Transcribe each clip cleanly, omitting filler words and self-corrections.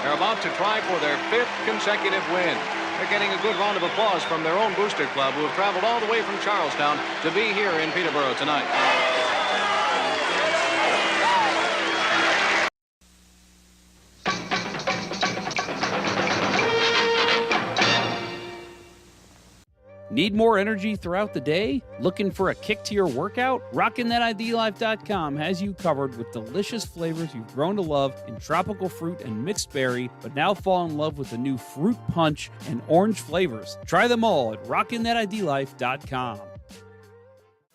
They're about to try for their 5th consecutive win. They're getting a good round of applause from their own booster club, who have traveled all the way from Charlestown to be here in Peterborough tonight. Need more energy throughout the day? Looking for a kick to your workout? RockinThatIDLife.com has you covered with delicious flavors you've grown to love in tropical fruit and mixed berry, but now fall in love with the new fruit punch and orange flavors. Try them all at RockinThatIDLife.com.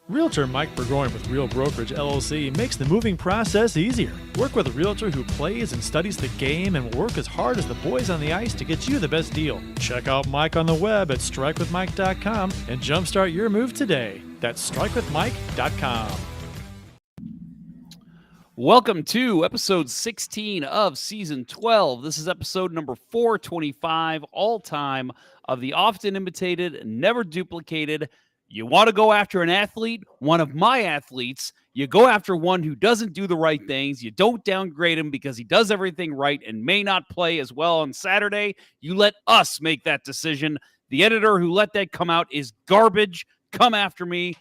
Realtor Mike Burgoyne with Real Brokerage LLC makes the moving process easier. Work with a realtor who plays and studies the game and will work as hard as the boys on the ice to get you the best deal. Check out Mike on the web at strikewithmike.com and jumpstart your move today. That's strikewithmike.com. Welcome to episode 16 of season 12. This is episode number 425, all time, of the often imitated, never duplicated. You want to go after an athlete, one of my athletes, you go after one who doesn't do the right things. You don't downgrade him because he does everything right and may not play as well on Saturday. You let us make that decision. The editor who let that come out is garbage. Come after me.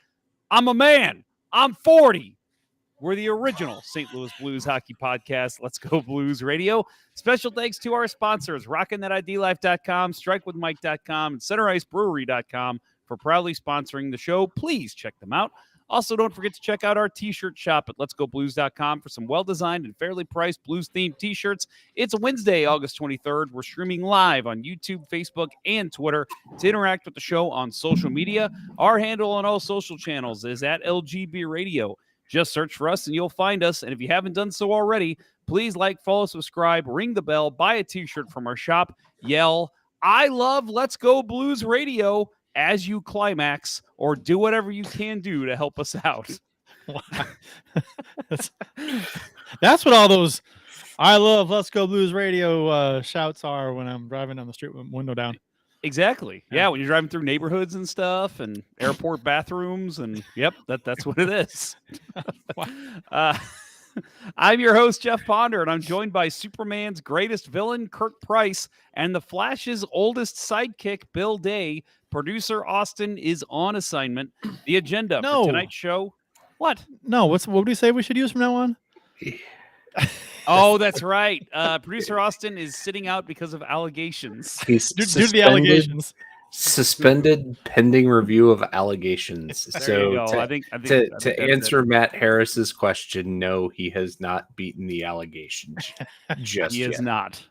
I'm a man. I'm 40. We're the original St. Louis Blues hockey podcast. Let's Go Blues Radio. Special thanks to our sponsors, RockinThatIDLife.com, StrikeWithMike.com, and CenterIceBrewery.com for proudly sponsoring the show. Please check them out. Also, don't forget to check out our t-shirt shop at letsgoblues.com for some well-designed and fairly priced blues-themed t-shirts. It's Wednesday, August 23rd. We're streaming live on YouTube, Facebook, and Twitter. To interact with the show on social media, our handle on all social channels is at LGB Radio. Just search for us and you'll find us. And if you haven't done so already, please like, follow, subscribe, ring the bell, buy a t-shirt from our shop, yell, "I love Let's Go Blues Radio," as you climax, or do whatever you can do to help us out. That's what all those "I love Let's Go Blues Radio" shouts are when I'm driving down the street with window down. Exactly. Yeah, when you're driving through neighborhoods and stuff and airport bathrooms, and yep, that's what it is. I'm your host, Jeff Ponder, and I'm joined by Superman's greatest villain, Kirk Price, and the Flash's oldest sidekick, Bill Day. Producer Austin is on assignment. The agenda for tonight's show. What? No, what do you say we should use from now on? Oh, that's right. Producer Austin is sitting out because of allegations. He's Due to the allegations. Suspended pending review of allegations. There you go. I think to answer Matt Harris's question, no, he has not beaten the allegations. He is not.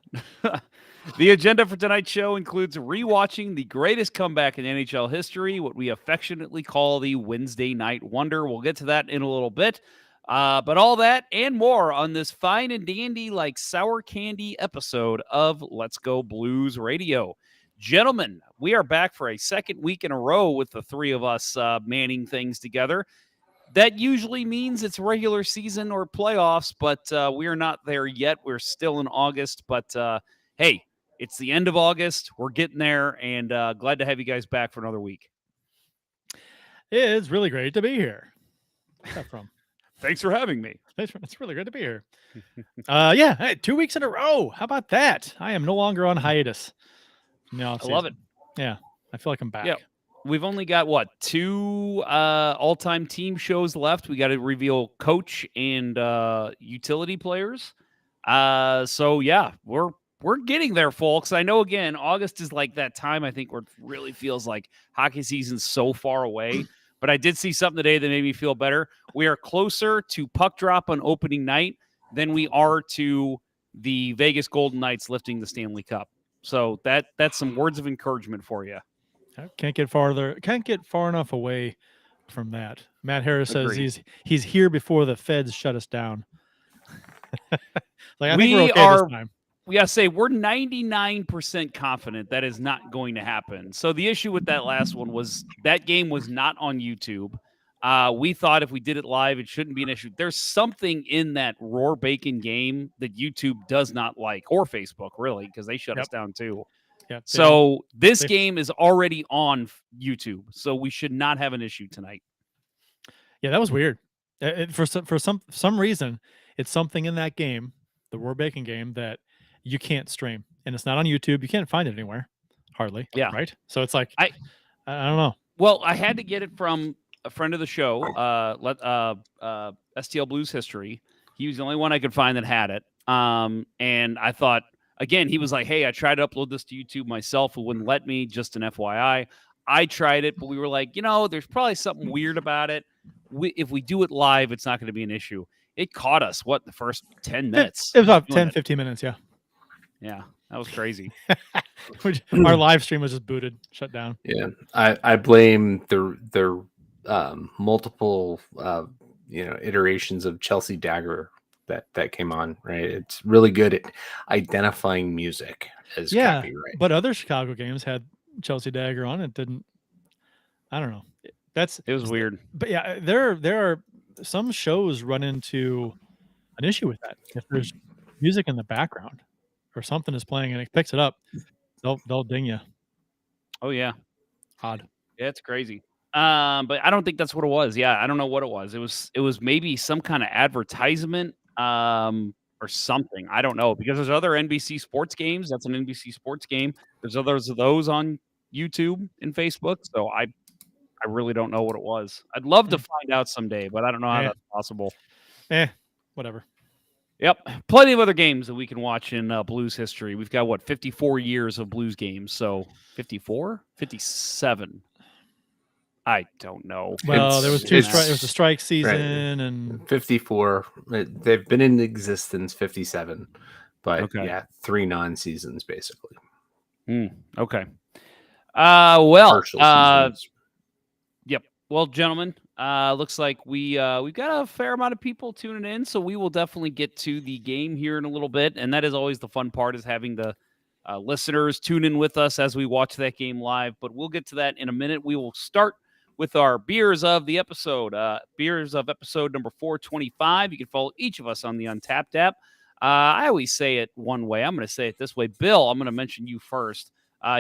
The agenda for tonight's show includes rewatching the greatest comeback in NHL history, what we affectionately call the Wednesday Night Wonder. We'll get to that in a little bit. But all that and more on this fine and dandy, like sour candy episode of Let's Go Blues Radio. Gentlemen, we are back for a second week in a row with the three of us manning things together. That usually means it's regular season or playoffs, but we are not there yet. We're still in August, but hey, it's the end of August. We're getting there, and glad to have you guys back for another week. It's really great to be here. Where's that from? Thanks for having me. It's really good to be here. Yeah, hey, 2 weeks in a row. How about that? I am no longer on hiatus. No, I love it. Yeah, I feel like I'm back. Yeah, we've only got, 2 all-time team shows left. We got to reveal coach and utility players. So, yeah, we're getting there, folks. I know, again, August is like that time, I think, where it really feels like hockey season's so far away. But I did see something today that made me feel better. We are closer to puck drop on opening night than we are to the Vegas Golden Knights lifting the Stanley Cup. So that's some words of encouragement for you. Can't get far enough away from that. Matt Harris says Agreed. he's here before the feds shut us down. I think we're okay this time. We got to say, we're 99% confident that is not going to happen. So the issue with that last one was that game was not on YouTube. We thought if we did it live, it shouldn't be an issue. There's something in that Roar Bacon game that YouTube does not like, or Facebook, really, because they shut us down too. Yep. So this game is already on YouTube, so we should not have an issue tonight. Yeah, that was weird. For some reason, it's something in that game, the Roar Bacon game, that you can't stream, and it's not on YouTube. You can't find it anywhere, hardly. Yeah. Right. So it's like I don't know. Well, I had to get it from a friend of the show, STL Blues History. He was the only one I could find that had it. And I thought, again, he was like, "Hey, I tried to upload this to YouTube myself. It wouldn't let me. Just an FYI." I tried it, but we were like, there's probably something weird about it. If we do it live, it's not going to be an issue. It caught us, the first 10 minutes? It was about 10, 15 minutes, yeah. Yeah, that was crazy. Our live stream was just booted, shut down. Yeah, I blame their multiple iterations of Chelsea Dagger that came on. Right, it's really good at identifying music as copyright. But other Chicago games had Chelsea Dagger on. It didn't. I don't know. It was weird. But yeah, there are some shows run into an issue with that. If there's music in the background or something is playing and it picks it up, they'll ding you. Oh yeah, odd. Yeah, it's crazy. But I don't think that's what it was. Yeah, I don't know what it was. It was maybe some kind of advertisement or something. I don't know, because there's other NBC sports games. That's an NBC sports game. There's others of those on YouTube and Facebook. So I really don't know what it was. I'd love to find out someday, but I don't know how that's possible. Whatever. Yep. Plenty of other games that we can watch in Blues history. We've got 54 years of Blues games. So 54, 57. I don't know. Well, there was it was a strike season, right. And 54. They've been in existence 57, but 3 non-seasons basically. Okay. Well, seasons. Yep. Well, gentlemen, looks like we've got a fair amount of people tuning in, so we will definitely get to the game here in a little bit, and that is always the fun part, is having the listeners tune in with us as we watch that game live. But we'll get to that in a minute. We will start with our beers of the episode. Beers of episode number 425. You can follow each of us on the Untapped app. I always say it one way. I'm going to say it this way. Bill, I'm going to mention you first.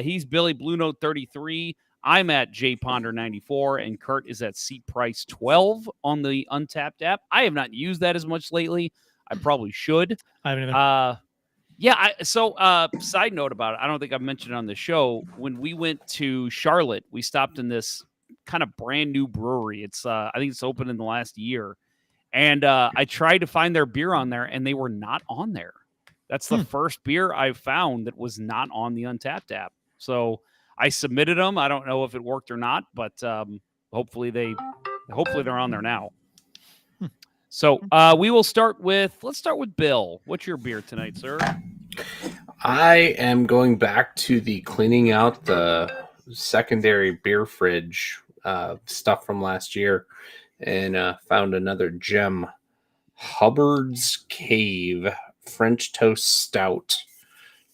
He's Billy Blue Note 33. I'm at JPonder94, and Kurt is at CPrice12 on the Untapped app. I have not used that as much lately. I probably should. I haven't either. Side note about it, I don't think I've mentioned it on the show. When we went to Charlotte, we stopped in this kind of brand new brewery. It's I think it's open in the last year. And I tried to find their beer on there, and they were not on there. That's the first beer I've found that was not on the Untapped app. So I submitted them. I don't know if it worked or not, but hopefully they're on there now. So we will start with Bill. What's your beer tonight, sir? I am going back to the cleaning out the secondary beer fridge stuff from last year, and found another gem. Hubbard's Cave French Toast Stout,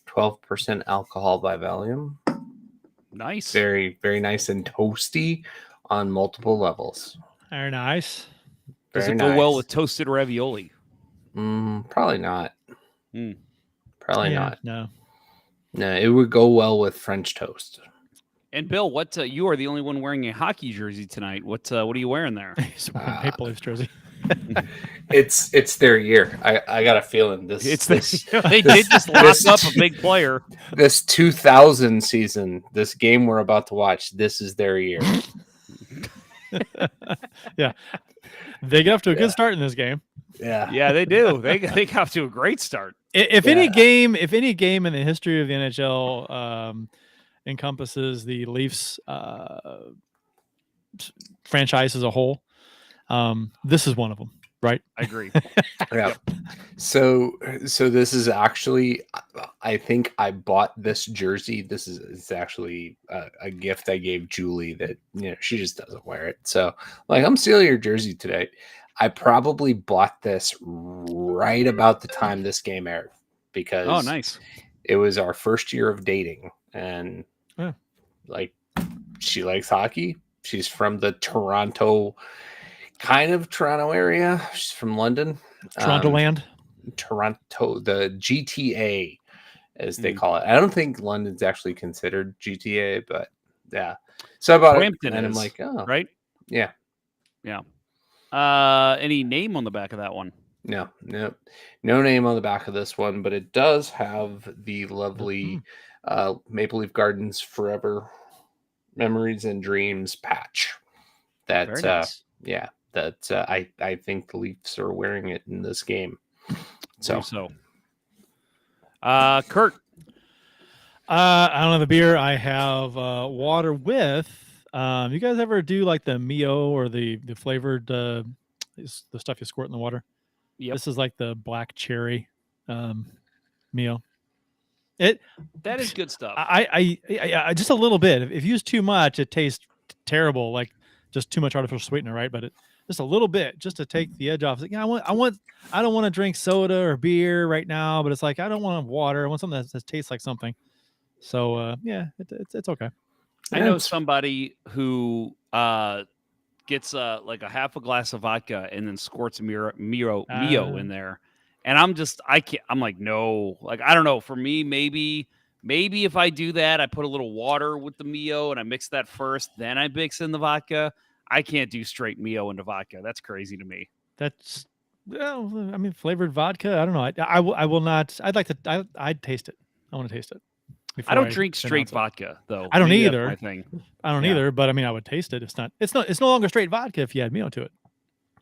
12% alcohol by volume. Nice. Very, very nice and toasty on multiple levels. Very nice. Does it go well with toasted ravioli? Probably not. Probably not. No, it would go well with French toast. And Bill, what you are the only one wearing a hockey jersey tonight. What are you wearing there? He's wearing a Maple Leafs jersey. It's their year. I got a feeling this. They did just lock up a big player. This 2000 season, this game we're about to watch, this is their year. Yeah, they get off to a good start in this game. Yeah, they do. They got off to a great start. If any game in the history of the NHL encompasses the Leafs franchise as a whole, this is one of them, right? I agree. Yeah. So this is actually, I think I bought this jersey. It's actually a gift I gave Julie that, she just doesn't wear it. So I'm stealing your jersey today. I probably bought this right about the time this game aired, because nice. It was our first year of dating, and she likes hockey. She's from the Toronto area. She's from London. Toronto land. Toronto, the GTA, as they call it. I don't think London's actually considered GTA, but yeah. So I bought Brampton it, and is, I'm like, oh. Right? Yeah. Yeah. Any name on the back of that one? No, no name on the back of this one, but it does have the lovely Maple Leaf Gardens Forever Memories and Dreams patch. That Very nice. I think the Leafs are wearing it in this game. So Kurt. I don't have a beer. I have water with. You guys ever do like the Mio or the flavored the stuff you squirt in the water? Yep. This is like the black cherry Mio. That is good stuff. I just a little bit. If you use too much, it tastes terrible, like just too much artificial sweetener, right? But just a little bit, just to take the edge off. It's like, I don't want to drink soda or beer right now, but it's like I don't want water. I want something that tastes like something. So it's okay. I know somebody who gets like a half a glass of vodka and then squirts Mio in there. And I'm like, no, like, I don't know. For me, maybe if I do that, I put a little water with the Mio and I mix that first, then I mix in the vodka. I can't do straight Mio into vodka. That's crazy to me. That's, well, I mean, flavored vodka. I don't know. I will not. I'd taste it. I want to taste it. I don't drink straight vodka though. I don't either. My thing. I don't either. But I mean, I would taste it. It's no longer straight vodka if you add Mio to it.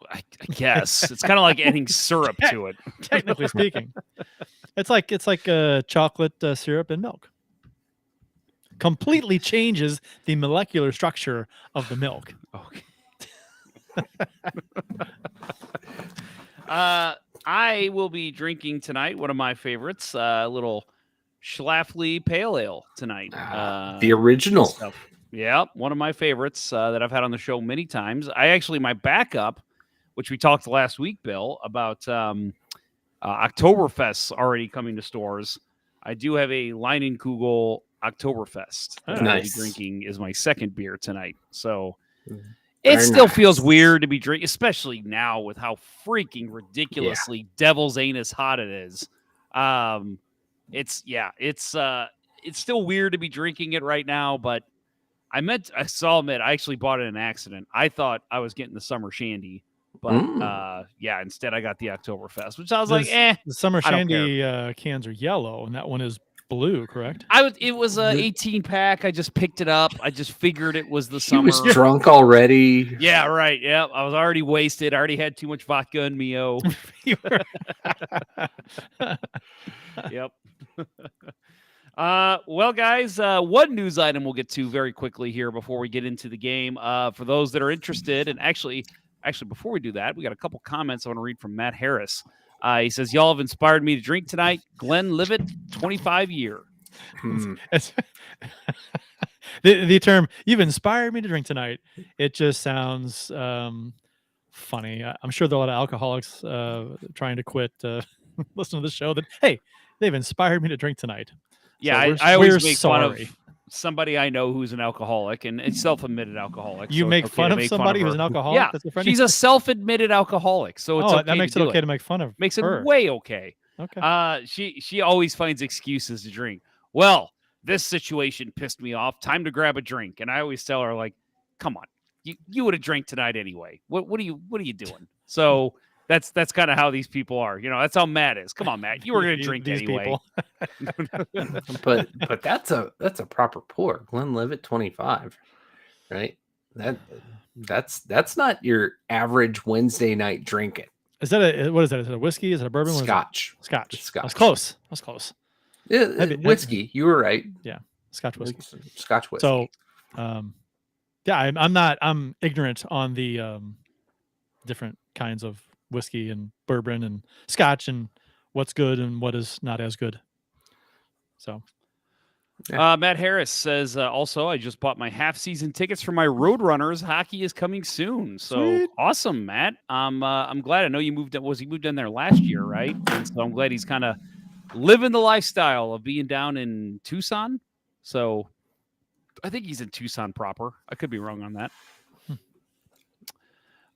I guess it's kind of like adding syrup to it. Technically speaking, it's like chocolate syrup and milk. Completely changes the molecular structure of the milk. Okay. I will be drinking tonight one of my favorites, a little Schlafly Pale Ale tonight. The original stuff. Yeah, one of my favorites that I've had on the show many times. My backup, which we talked last week, Bill, about Oktoberfest already coming to stores. I do have a Leinenkugel Oktoberfest that I'll be drinking is my second beer tonight. So it still feels weird to be drinking, especially now with how freaking ridiculously devil's anus hot it is. It's still weird to be drinking it right now, but I actually bought it in an accident. I thought I was getting the summer shandy. But instead I got the Oktoberfest, which I was like, the summer shandy cans are yellow, and that one is blue, correct? It was a 18-pack. I just picked it up. I just figured it was the summer. He was drunk already. Yeah, right. Yeah, I was already wasted. I already had too much vodka and Mio. Yep. Well, guys, one news item we'll get to very quickly here before we get into the game. For those that are interested, and actually, before we do that, we got a couple comments I want to read from Matt Harris. He says, y'all have inspired me to drink tonight. Glenlivet, 25 year. The term, you've inspired me to drink tonight. It just sounds funny. I'm sure there are a lot of alcoholics trying to quit listen to the show that, hey, they've inspired me to drink tonight. Yeah, so I always make fun of somebody I know who's an alcoholic and a self-admitted alcoholic. You make fun of somebody who's an alcoholic? Yeah, that's a she's a self-admitted alcoholic, so it's okay. That makes it okay to make fun of. Makes her. It way okay. Okay. She always finds excuses to drink. Well, this situation pissed me off. Time to grab a drink, and I always tell her, like, come on, you would have drank tonight anyway. What are you doing? So that's kind of how these people are. You know, that's how Matt is. Come on, Matt, you were going to drink anyway. but that's a proper pour. Glenlivet 25, right? That's not your average Wednesday night drinking. Is that what is that? Is it a whiskey? Is it a bourbon? Scotch. Scotch. Scotch. That's close. That's close. Whiskey. You were right. Yeah, Scotch whiskey. Scotch whiskey. So, I'm ignorant on the different kinds of whiskey and bourbon and Scotch and what's good and what is not as good. So, Matt Harris says also, I just bought my half-season tickets for my Roadrunners. Hockey is coming soon. So sweet. Awesome, Matt. I'm glad. I know you moved. He moved in there last year, right? And so I'm glad he's kind of living the lifestyle of being down in Tucson. So I think he's in Tucson proper. I could be wrong on that.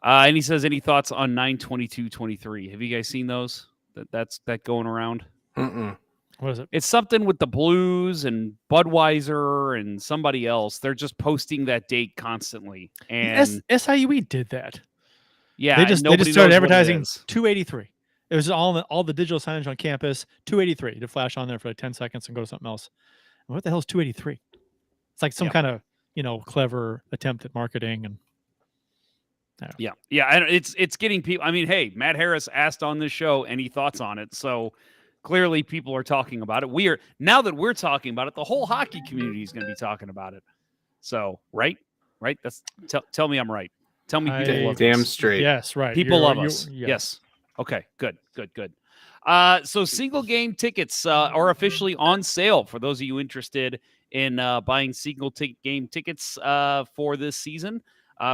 And he says, any thoughts on 9/22/23? Have you guys seen those? That's going around. What is it? It's something with the Blues and Budweiser and somebody else. They're just posting that date constantly. And SIUE did that. Yeah, they just started advertising 283. It was all the digital signage on campus. 283 to flash on there for like 10 seconds and go to something else. And what the hell is 283? It's like some kind of clever attempt at marketing and. Yeah, and it's getting people. I mean, hey, Matt Harris asked on this show any thoughts on it, so clearly people are talking about it. Now that we're talking about it, the whole hockey community is going to be talking about it. So right. That's tell me I'm right. Tell me people love damn us. straight. Yes, right. People love us. Yes. Okay. Good. So single game tickets are officially on sale for those of you interested in buying single game tickets for this season.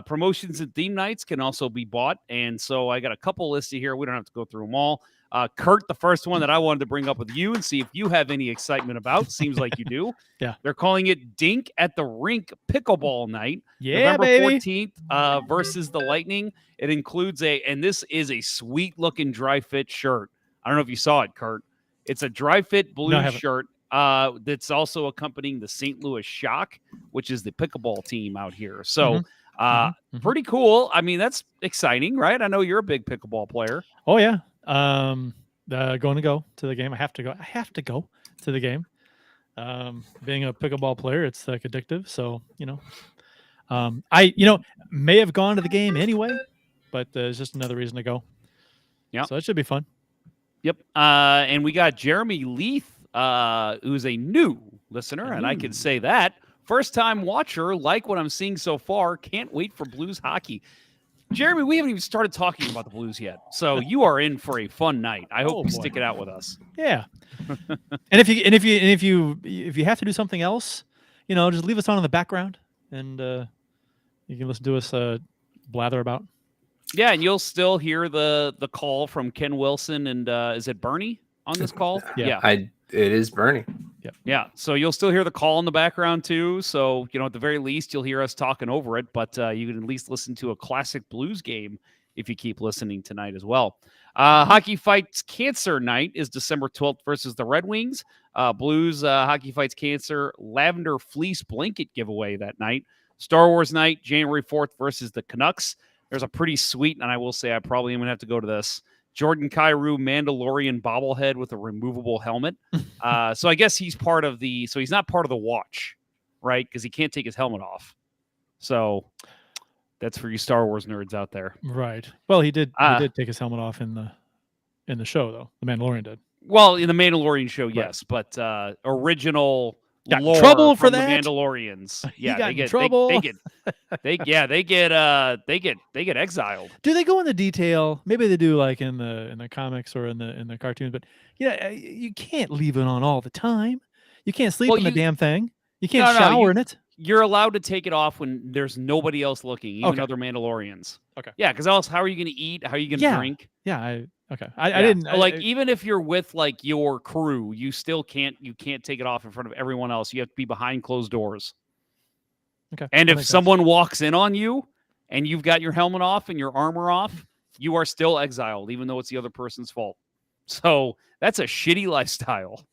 Promotions and theme nights can also be bought. And so I got a couple listed here. We don't have to go through them all. Kurt, the first one that I wanted to bring up with you and see if you have any excitement about. Seems like you do. Yeah. They're calling it Dink at the Rink Pickleball Night. Yeah, November baby. 14th versus the Lightning. It includes and this is a sweet looking dry fit shirt. I don't know if you saw it, Kurt. It's a dry fit blue shirt that's also accompanying the St. Louis Shock, which is the pickleball team out here. So pretty cool. I mean, that's exciting, right? I know you're a big pickleball player. Oh yeah. Going to go to the game. I have to go to the game. Being a pickleball player, it's like addictive. So, I may have gone to the game anyway, but it's just another reason to go. Yeah. So it should be fun. Yep. And we got Jeremy Leith, who's a new listener, and I can say that. First-time watcher, like what I'm seeing so far. Can't wait for Blues hockey. Jeremy, we haven't even started talking about the Blues yet, so you are in for a fun night. I hope you stick it out with us. Yeah. and if you have to do something else, just leave us on in the background, and you can listen to us blather about. Yeah, and you'll still hear the call from Ken Wilson and is it Bernie on this call? Yeah. It is Bernie. Yep. Yeah. So you'll still hear the call in the background too. So, at the very least, you'll hear us talking over it, but you can at least listen to a classic Blues game if you keep listening tonight as well. Hockey Fights Cancer Night is December 12th versus the Red Wings. Blues Hockey Fights Cancer Lavender Fleece Blanket giveaway that night. Star Wars Night, January 4th versus the Canucks. There's a pretty sweet, and I will say I probably am going to have to go to this, Jordan Kyrou Mandalorian bobblehead with a removable helmet. So I guess he's part of so he's not part of the watch, right? Because he can't take his helmet off. So that's for you Star Wars nerds out there. Right. Well, he did take his helmet off in the show, though. The Mandalorian did. Well, in the Mandalorian show, yes, but original got lore trouble for from that? The Mandalorians. Yeah, they get trouble. They get exiled. Do they go into detail? Maybe they do, like in the comics or in the cartoons. But you can't leave it on all the time. You can't sleep in the damn thing. You can't shower in it. You're allowed to take it off when there's nobody else looking, even other Mandalorians. Okay. Yeah, because else, how are you going to eat? How are you going to drink? Yeah. I didn't even if you're with like your crew, you still can't take it off in front of everyone else. You have to be behind closed doors. Okay. And if someone walks in on you and you've got your helmet off and your armor off, you are still exiled, even though it's the other person's fault. So that's a shitty lifestyle.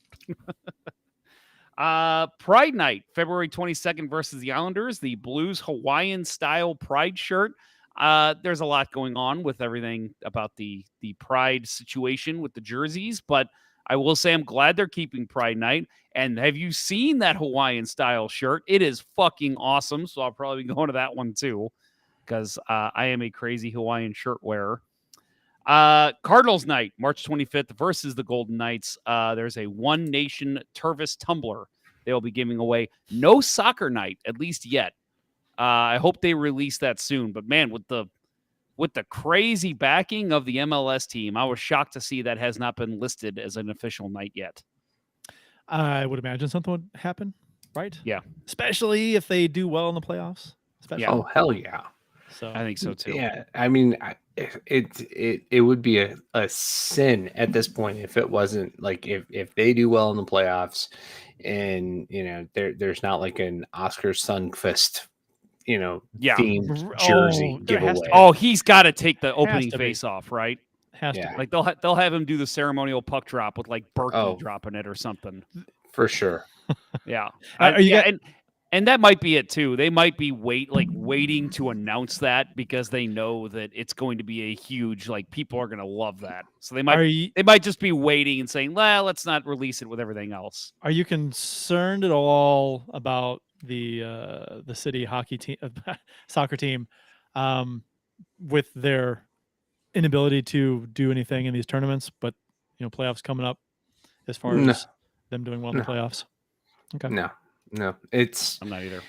Pride Night, February 22nd versus the Islanders, the Blues Hawaiian style Pride shirt. There's a lot going on with everything about the Pride situation with the jerseys, but I will say I'm glad they're keeping Pride Night. And have you seen that Hawaiian style shirt? It is fucking awesome. So I'll probably be going to that one too, because I am a crazy Hawaiian shirt wearer. Cardinals Night, March 25th versus the Golden Knights. There's a One Nation Tervis tumbler they will be giving away. No soccer night, at least yet. I hope they release that soon. But man, with the crazy backing of the MLS team, I was shocked to see that has not been listed as an official night yet. I would imagine something would happen, right? Yeah. Especially if they do well in the playoffs. Yeah. Oh, hell yeah. So I think so too. Yeah. I mean, it would be a sin at this point if it wasn't like if they do well in the playoffs and, there's not like an Oscar Sundqvist themed jersey giveaway. He's got to take the opening face off, right? Has to be. Like they'll have him do the ceremonial puck drop with like Berkey dropping it or something. For sure. Yeah. Are you And that might be it too. They might be waiting to announce that because they know that it's going to be a huge, like, people are going to love that. So they might just be waiting and saying, well, let's not release it with everything else. Are you concerned at all about the city hockey team, soccer team, with their inability to do anything in these tournaments? But playoffs coming up, as far as them doing well in the playoffs. Okay. No, I'm not either.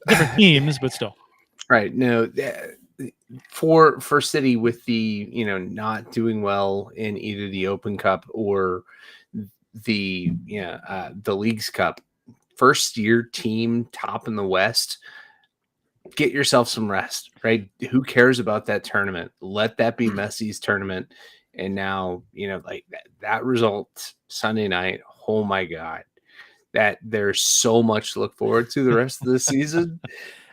Different teams, but still. Right. No, for City with the not doing well in either the Open Cup or the Leagues Cup, first year team top in the West, get yourself some rest. Right? Who cares about that tournament? Let that be Messi's tournament. And now that result Sunday night. Oh my God. That there's so much to look forward to the rest of the season.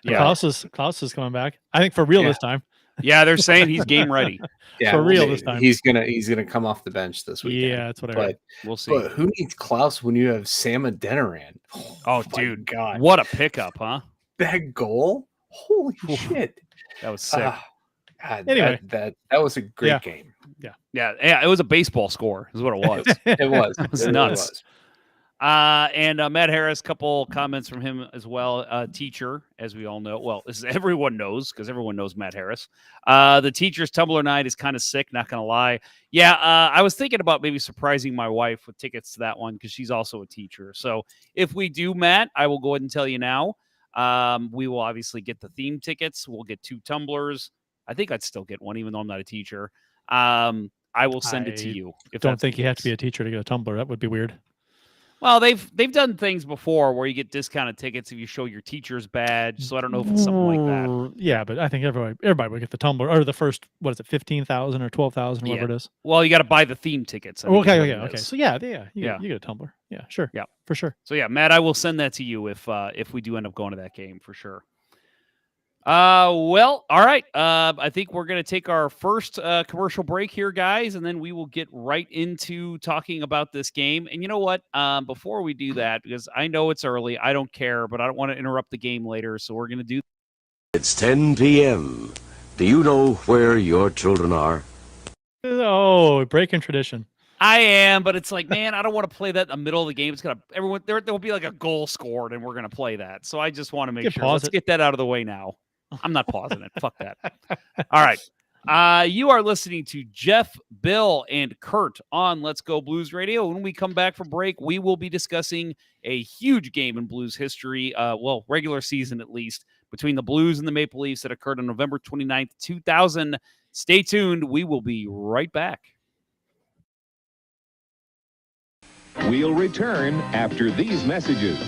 Yeah, Klaus is coming back. I think for real this time. Yeah, they're saying he's game ready. Yeah, for real this time. He's gonna come off the bench this weekend. Yeah, that's what I heard. We'll see. But who needs Klaus when you have Sam Adeniran? Oh, dude, God, what a pickup, huh? That goal! Holy shit, that was sick. God, anyway, that was a great game. Yeah. It was a baseball score, is what it was. It was. It was nuts. And Matt Harris, couple comments from him as well. Teacher, as we all know. Well, everyone knows because everyone knows Matt Harris. The teacher's Tumbler night is kind of sick, not going to lie. Yeah, I was thinking about maybe surprising my wife with tickets to that one because she's also a teacher. So if we do, Matt, I will go ahead and tell you now. We will obviously get the theme tickets. We'll get 2 tumblers. I think I'd still get one, even though I'm not a teacher. I will send it to you. I don't think you have to be a teacher to get a tumbler. That would be weird. Well, they've done things before where you get discounted tickets if you show your teacher's badge. So I don't know if it's something like that. Yeah, but I think everybody would get the tumbler or the first. What is it, 15,000 or 12,000, whatever it is. Well, you got to buy the theme tickets. Okay. So you get a tumbler. Yeah, sure. Yeah, for sure. So yeah, Matt, I will send that to you if we do end up going to that game for sure. Well, all right. I think we're going to take our first commercial break here, guys, and then we will get right into talking about this game. And you know what? Before we do that, because I know it's early, I don't care, but I don't want to interrupt the game later, so we're going to do. It's 10 p.m. Do you know where your children are? Oh, breaking tradition. I am, but it's like, man, I don't want to play that in the middle of the game. It's gonna there will be like a goal scored, and we're gonna play that. So I just want to make sure. Let's get that out of the way now. I'm not pausing it. Fuck that. All right. You are listening to Jeff, Bill, and Kurt on Let's Go Blues Radio. When we come back from break, we will be discussing a huge game in Blues history, regular season at least, between the Blues and the Maple Leafs that occurred on November 29th, 2000. Stay tuned. We will be right back. We'll return after these messages.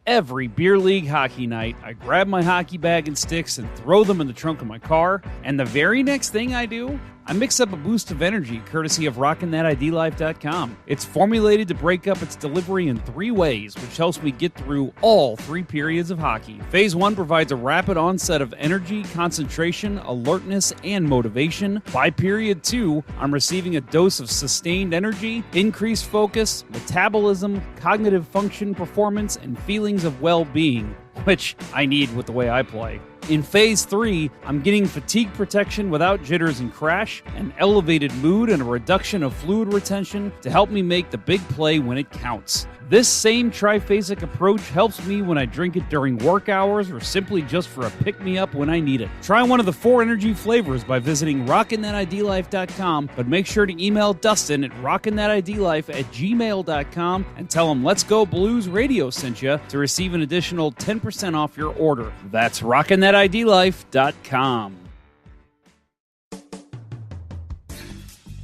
Every beer league hockey night, I grab my hockey bag and sticks and throw them in the trunk of my car. And the very next thing I do, I mix up a boost of energy courtesy of RockinThatIDLife.com. It's formulated to break up its delivery in 3 ways, which helps me get through all 3 periods of hockey. Phase 1 provides a rapid onset of energy, concentration, alertness, and motivation. By period 2, I'm receiving a dose of sustained energy, increased focus, metabolism, cognitive function, performance, and feelings of well-being, which I need with the way I play. In Phase 3, I'm getting fatigue protection without jitters and crash, an elevated mood, and a reduction of fluid retention to help me make the big play when it counts. This same triphasic approach helps me when I drink it during work hours or simply just for a pick-me-up when I need it. Try one of the 4 energy flavors by visiting RockinThatIDLife.com, but make sure to email Dustin at RockinThatIDLife@gmail.com and tell him Let's Go Blues Radio sent you to receive an additional 10% off your order. That's RockinThatIDLife.com.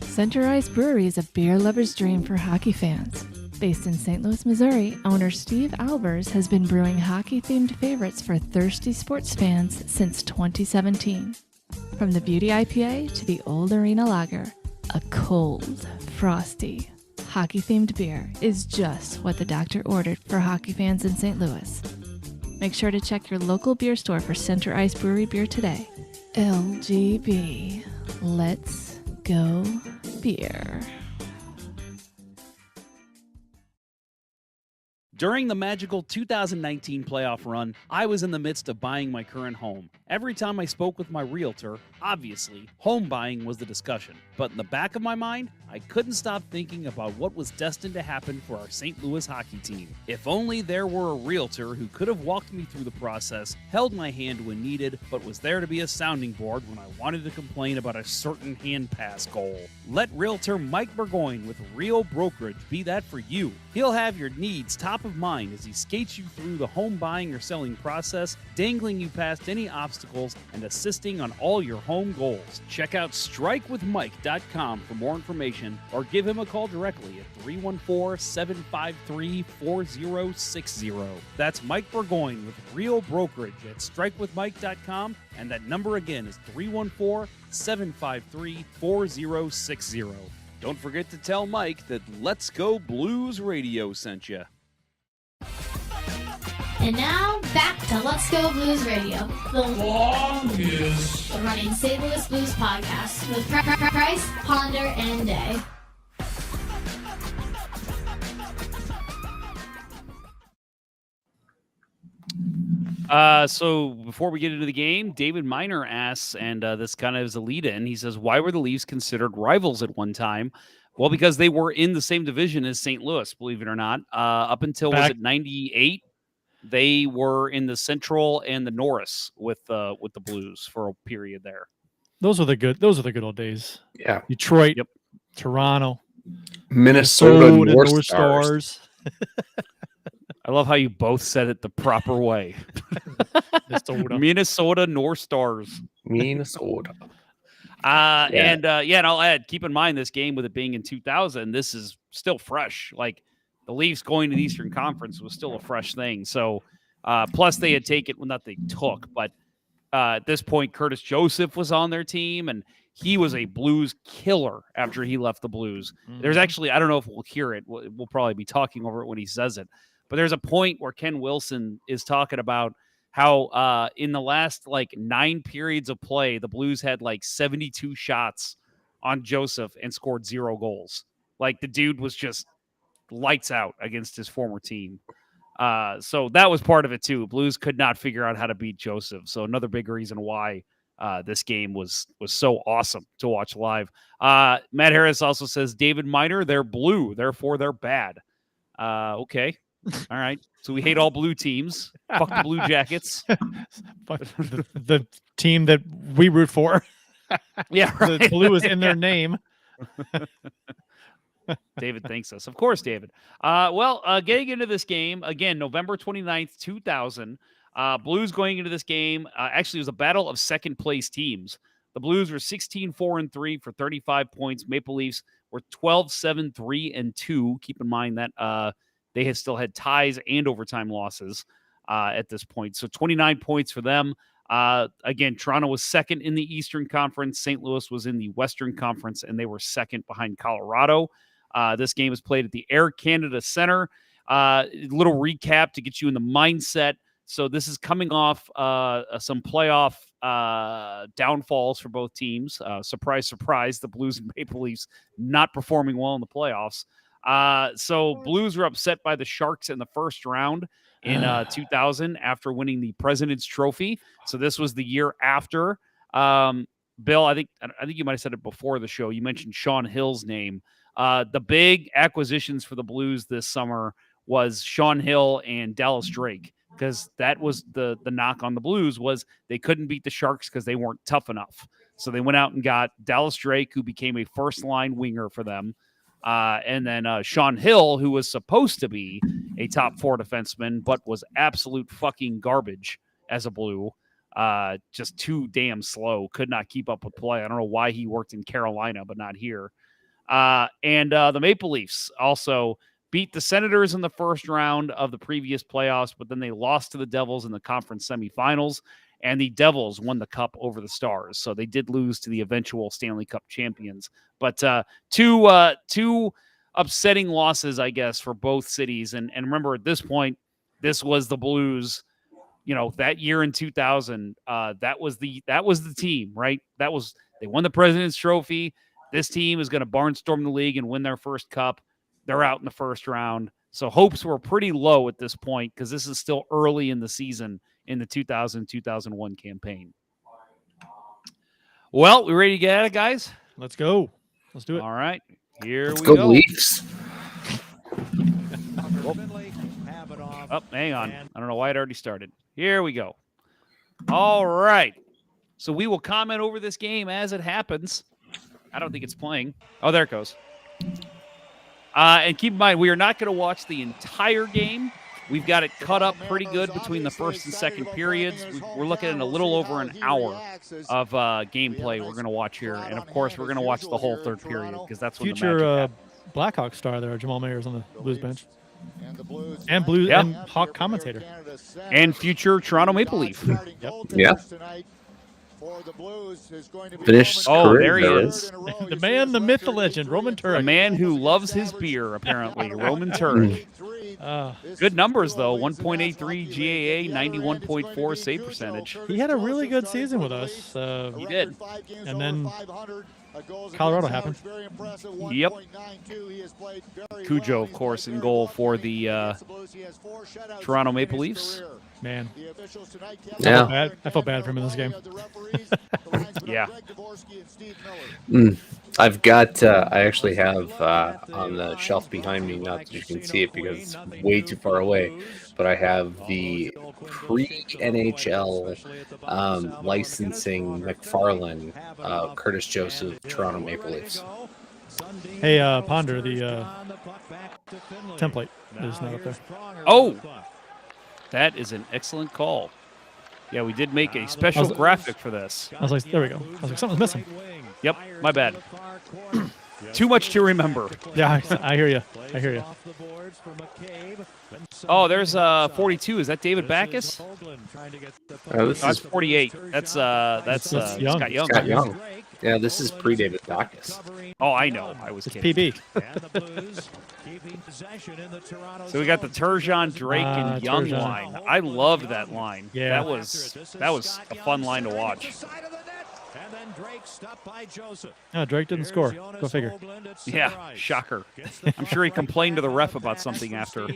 Center Ice Brewery is a beer lover's dream for hockey fans. Based in St. Louis, Missouri, owner Steve Albers has been brewing hockey-themed favorites for thirsty sports fans since 2017. From the Beauty IPA to the Old Arena Lager, a cold, frosty, hockey-themed beer is just what the doctor ordered for hockey fans in St. Louis. Make sure to check your local beer store for Center Ice Brewery beer today. LGB. Let's go beer. During the magical 2019 playoff run, I was in the midst of buying my current home. Every time I spoke with my realtor, obviously, home buying was the discussion. But in the back of my mind, I couldn't stop thinking about what was destined to happen for our St. Louis hockey team. If only there were a realtor who could have walked me through the process, held my hand when needed, but was there to be a sounding board when I wanted to complain about a certain hand pass goal. Let realtor Mike Burgoyne with Real Brokerage be that for you. He'll have your needs top of mind as he skates you through the home buying or selling process, dangling you past any obstacles and assisting on all your home goals. Check out strikewithmike.com for more information or give him a call directly at 314-753-4060. That's Mike Burgoyne with Real Brokerage at strikewithmike.com, and that number again is 314-753-4060. Don't forget to tell Mike that Let's Go Blues Radio sent you. And now, back to Let's Go Blues Radio, the longest running St. Louis Blues podcast with Price, Ponder, and Day. So before we get into the game, David Miner asks, and this kind of is a lead-in, he says, why were the Leafs considered rivals at one time? Well, because they were in the same division as St. Louis, believe it or not. Up until, was it 98? They were in the Central and the Norris with the Blues for a period there. Those are the good old days. Yeah. Detroit, Yep. Toronto, Minnesota North Stars. I love how you both said it the proper way. Minnesota North Stars. Minnesota. And I'll add, keep in mind this game with it being in 2000, this is still fresh. Like the Leafs going to the Eastern Conference was still a fresh thing. So plus they had taken, well, not they took, but at this point, Curtis Joseph was on their team and he was a Blues killer after he left the Blues. Mm-hmm. There's actually, I don't know if we'll hear it. We'll probably be talking over it when he says it. But there's a point where Ken Wilson is talking about how in the last 9 periods of play, the Blues had 72 shots on Joseph and scored 0 goals. Like the dude was just lights out against his former team. So that was part of it too. Blues could not figure out how to beat Joseph. So another big reason why this game was so awesome to watch live. Matt Harris also says, David Miner, they're blue, therefore they're bad. Okay. All right. So we hate all blue teams. Fuck the Blue Jackets. Fuck the team that we root for. Yeah, right. The blue is in their name. David thanks us. Of course, David. Getting into this game, again, November 29th, 2000. Blues going into this game, actually, it was a battle of second-place teams. The Blues were 16-4-3 for 35 points. Maple Leafs were 12-7-3-2. Keep in mind that they have still had ties and overtime losses at this point. So 29 points for them. Again, Toronto was second in the Eastern Conference. St. Louis was in the Western Conference, and they were second behind Colorado. This game is played at the Air Canada Center. Little recap to get you in the mindset. So this is coming off some playoff downfalls for both teams. Surprise, surprise, the Blues and Maple Leafs not performing well in the playoffs. So Blues were upset by the Sharks in the first round in 2000 after winning the President's Trophy. So this was the year after. Bill, I think you might have said it before the show. You mentioned Sean Hill's name. The big acquisitions for the Blues this summer was Sean Hill and Dallas Drake, because that was the knock on the Blues was they couldn't beat the Sharks because they weren't tough enough. So they went out and got Dallas Drake, who became a first-line winger for them. And then Sean Hill, who was supposed to be a top 4 defenseman, but was absolute fucking garbage as a Blue. Just too damn slow. Could not keep up with play. I don't know why he worked in Carolina, but not here. And the Maple Leafs also beat the Senators in the first round of the previous playoffs, but then they lost to the Devils in the conference semifinals. And the Devils won the cup over the Stars. So they did lose to the eventual Stanley Cup champions. But two upsetting losses, I guess, for both cities. And remember, at this point, this was the Blues, that year in 2000. That was the team, right? They won the President's Trophy. This team is going to barnstorm the league and win their first cup. They're out in the first round. So hopes were pretty low at this point because this is still early in the season in the 2000-2001 campaign. Well, we ready to get at it, guys? Let's go. Let's do it. All right. Here Let's we go go. Leafs. Oh, hang on. I don't know why it already started. Here we go. All right. So we will comment over this game as it happens. I don't think it's playing. Oh, there it goes. And keep in mind, we are not going to watch the entire game. We've got it cut up pretty good between the first and second periods. We're looking at a little over an hour of gameplay we're going to watch here. And, of course, we're going to watch the whole third period because that's when the magic happens. Blackhawk star there, Jamal Mayer's on the Blues bench. And Blues and Hawk commentator. And future Toronto Maple Leaf. Yeah. Finished. Oh, there he is. The man, the myth, the legend, Roman Turek. A man who loves his beer, apparently, Roman Turek. Good numbers, though. 1.83 GAA, 91.4 save percentage. He had a really good season with us. He did. And then Colorado happened. Yep. Cujo, of course, in goal for the Toronto Maple Leafs. Man. Yeah. I felt bad for him in this game. Yeah. I've got, I actually have on the shelf behind me, not that you can see it because it's way too far away, but I have the pre-NHL licensing McFarlane, Curtis Joseph, Toronto Maple Leafs. Hey, Ponder, the template is not up there. Oh, that is an excellent call. Yeah, we did make a special graphic for this. I was like, there we go. I was like, something's missing. Yep, my bad. Too much to remember. Yeah, I hear you. I hear you. Oh, there's 42. Is that David Backus? That's 48. That's Young. Scott Young. Scott Young. Yeah, this is pre-David Backus. Oh, I know. I was kidding. PB. So we got the Turgeon, Drake, and Young Turgeon. line. I loved that line. Yeah. That was a fun line to watch. No, Drake didn't score. Go figure. Yeah, shocker. I'm sure he complained to the ref about something after.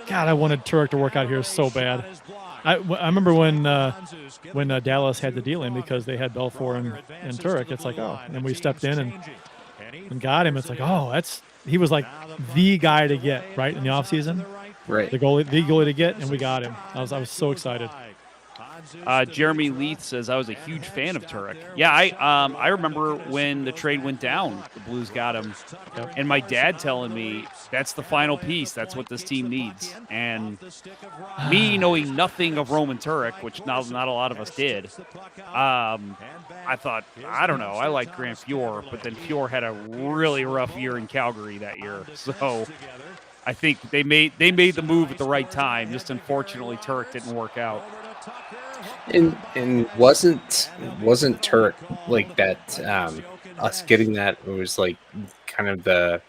God, I wanted Turek to work out here so bad. I remember when Dallas had the deal in because they had Belfour and Turek. It's like, oh, and we stepped in and got him. It's like, oh, he was like the guy to get right in the offseason. Right. The goalie to get, and we got him. I was so excited. Jeremy Leith says I was a huge fan of Turek. Yeah, I remember when the trade went down, the Blues got him, and my dad telling me that's the final piece. That's what this team needs. And me knowing nothing of Roman Turek, which not a lot of us did, I thought, I don't know. I like Grant Fuhr, but then Fuhr had a really rough year in Calgary that year. So I think they made the move at the right time. Just unfortunately, Turek didn't work out. And wasn't Turek like that? Us getting that, it was like kind of the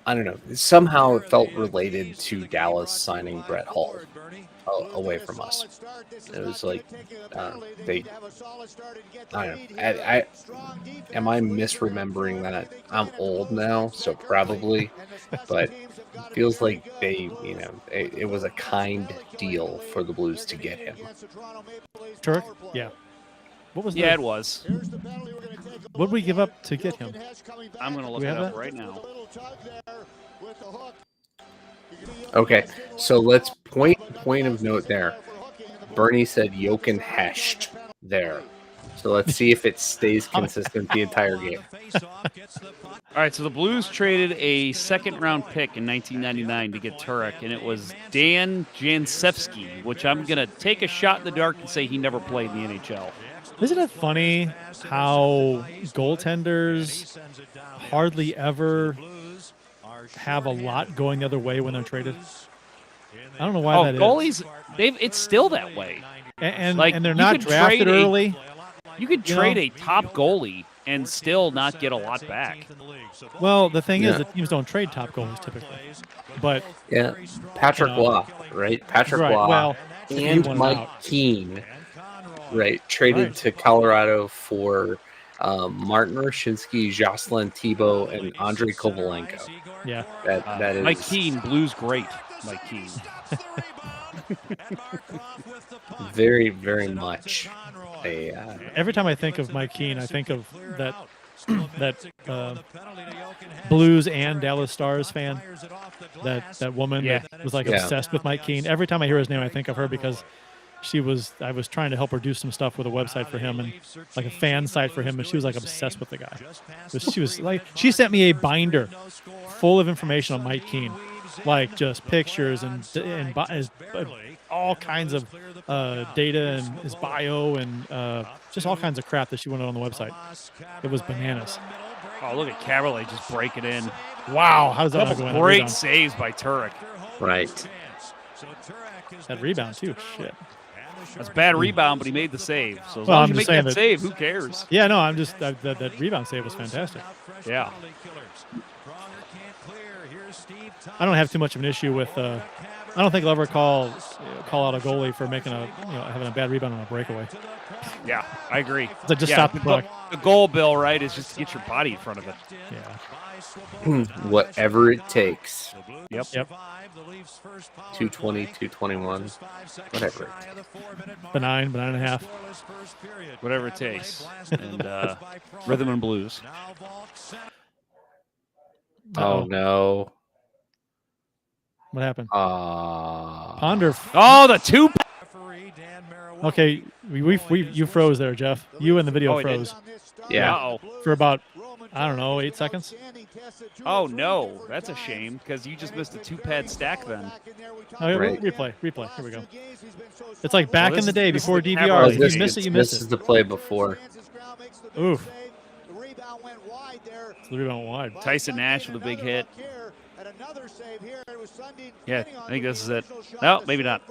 I don't know. Somehow it felt related to Dallas signing Brett Hull away from us. It was like they. I don't know. Am I misremembering that? I'm old now, so probably, but it feels like they, it was a kind deal for the Blues to get him. Turek? Yeah. What was? Yeah, it was. What did we give up to get him? I'm going to look it up right now. Okay, so let's point of note there. Bernie said Jochen Hecht there. So let's see if it stays consistent the entire game. All right, so the Blues traded a second-round pick in 1999 to get Turek, and it was Dan Jansevsky, which I'm going to take a shot in the dark and say he never played in the NHL. Isn't it funny how goaltenders hardly ever have a lot going the other way when they're traded? I don't know why that is. Goalies, it's still that way. And they're not drafted early. You could trade a top goalie and still not get a lot back. Well, the thing is, the teams don't trade top goalies typically. But Patrick Waugh, right? Patrick Waugh well, and Mike Keane Right, traded to Colorado for Martin Roshinsky, Jocelyn Tebow, and Andrei Kovalenko. Yeah. That is Mike Keane, Blues great. Mike Keane. very, very much a Every time I think of Mike Keane, I think of that Blues and Dallas Stars fan. That woman that was like obsessed with Mike Keane. Every time I hear his name, I think of her because I was trying to help her do some stuff with a website for him and like a fan site for him, and she was like obsessed with the guy. She sent me a binder full of information on Mike Keane, like just pictures and all kinds of data and his bio and just all kinds of crap that she wanted on the website. It was bananas. Oh, look at Caberlet just breaking in. Wow, how's that not going? Great saves by Turek. right. That rebound too. Shit. That's a bad rebound, but he made the save. So as Well, long I'm as you just make saying that save, who cares? Yeah, no, I'm just that rebound save was fantastic. Yeah. I don't have too much of an issue with. I don't think I'll ever call out a goalie for making having a bad rebound on a breakaway. Yeah, I agree. So just stop the puck. The goal, Bill, right, is just to get your body in front of it. Yeah. Whatever it takes. Yep. 220, 221, whatever it takes. Benign and a half. Whatever it takes. And rhythm and blues. Oh no. What happened? Ponder. Ponder. Oh, the two. Okay, you froze there, Jeff. You and the video froze. Yeah. Uh-oh. For about, I don't know, 8 seconds. Oh, no. That's a shame because you just missed a 2-pad stack then. Oh, Right. Replay. Here we go. It's like back in the day this is before the DVR. camera. If you miss it, you miss This is it. the play before. Oof. So the rebound wide. Tyson Nash with a big hit. Yeah, I think this is it. No, maybe not.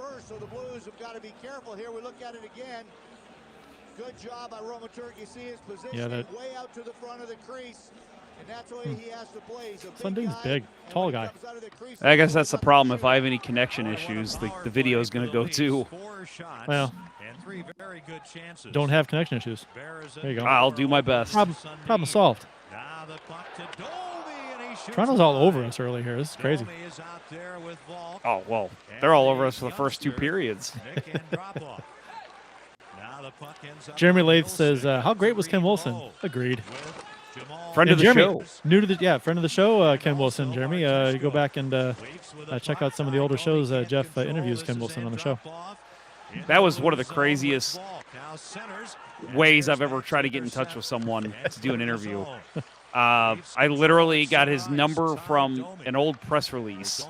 Good job by Roman Turk. You see his position Yeah, that. way out to the front of the crease, and that's the way he has to play. He's a big Sundin's guy, big, tall guy. comes out of the crease. I guess that's the problem. If I have any connection issues, the video is going to go too. Well, don't have connection issues. There you go. I'll do my best. Problem solved. Toronto's all over us early here. This is crazy. Oh, well, they're all over us for the first 2 periods. Jeremy Lath says, "How great was Ken Wilson?" Agreed. Friend of the Jeremy, show. friend of the show, Ken Wilson. Jeremy, you go back and check out some of the older shows. Jeff interviews Ken Wilson on the show. That was one of the craziest ways I've ever tried to get in touch with someone to do an interview. I literally got his number from an old press release,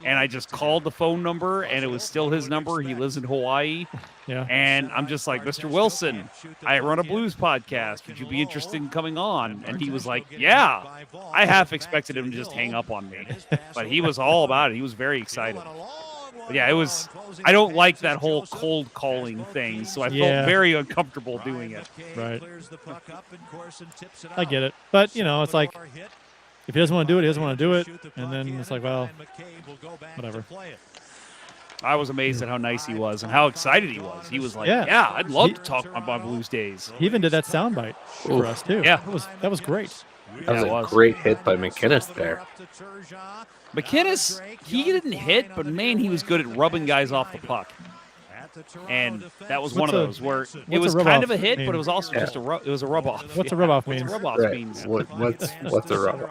and I just called the phone number, and it was still his number. He lives in Hawaii. Yeah. And I'm just like, Mr. Wilson, I run a blues podcast. Would you be interested in coming on? And he was like, yeah. I half expected him to just hang up on me, but he was all about it. He was very excited. But yeah, it was. I don't like that whole cold calling thing, so I felt very uncomfortable doing it. Right. I get it, but it's like if he doesn't want to do it, he doesn't want to do it, and then it's like, well, whatever. I was amazed at how nice he was and how excited he was. He was like, yeah I'd love to talk about my blues days. He even did that soundbite for us too. Yeah, that was great. That was a great hit by McInnes there. McInnes, he didn't hit, but man, he was good at rubbing guys off the puck. And that was one of those where it was kind of a hit, but it was also just a rub. It was a rub off. What's a rub off mean? Rub off Right. means. What's a rub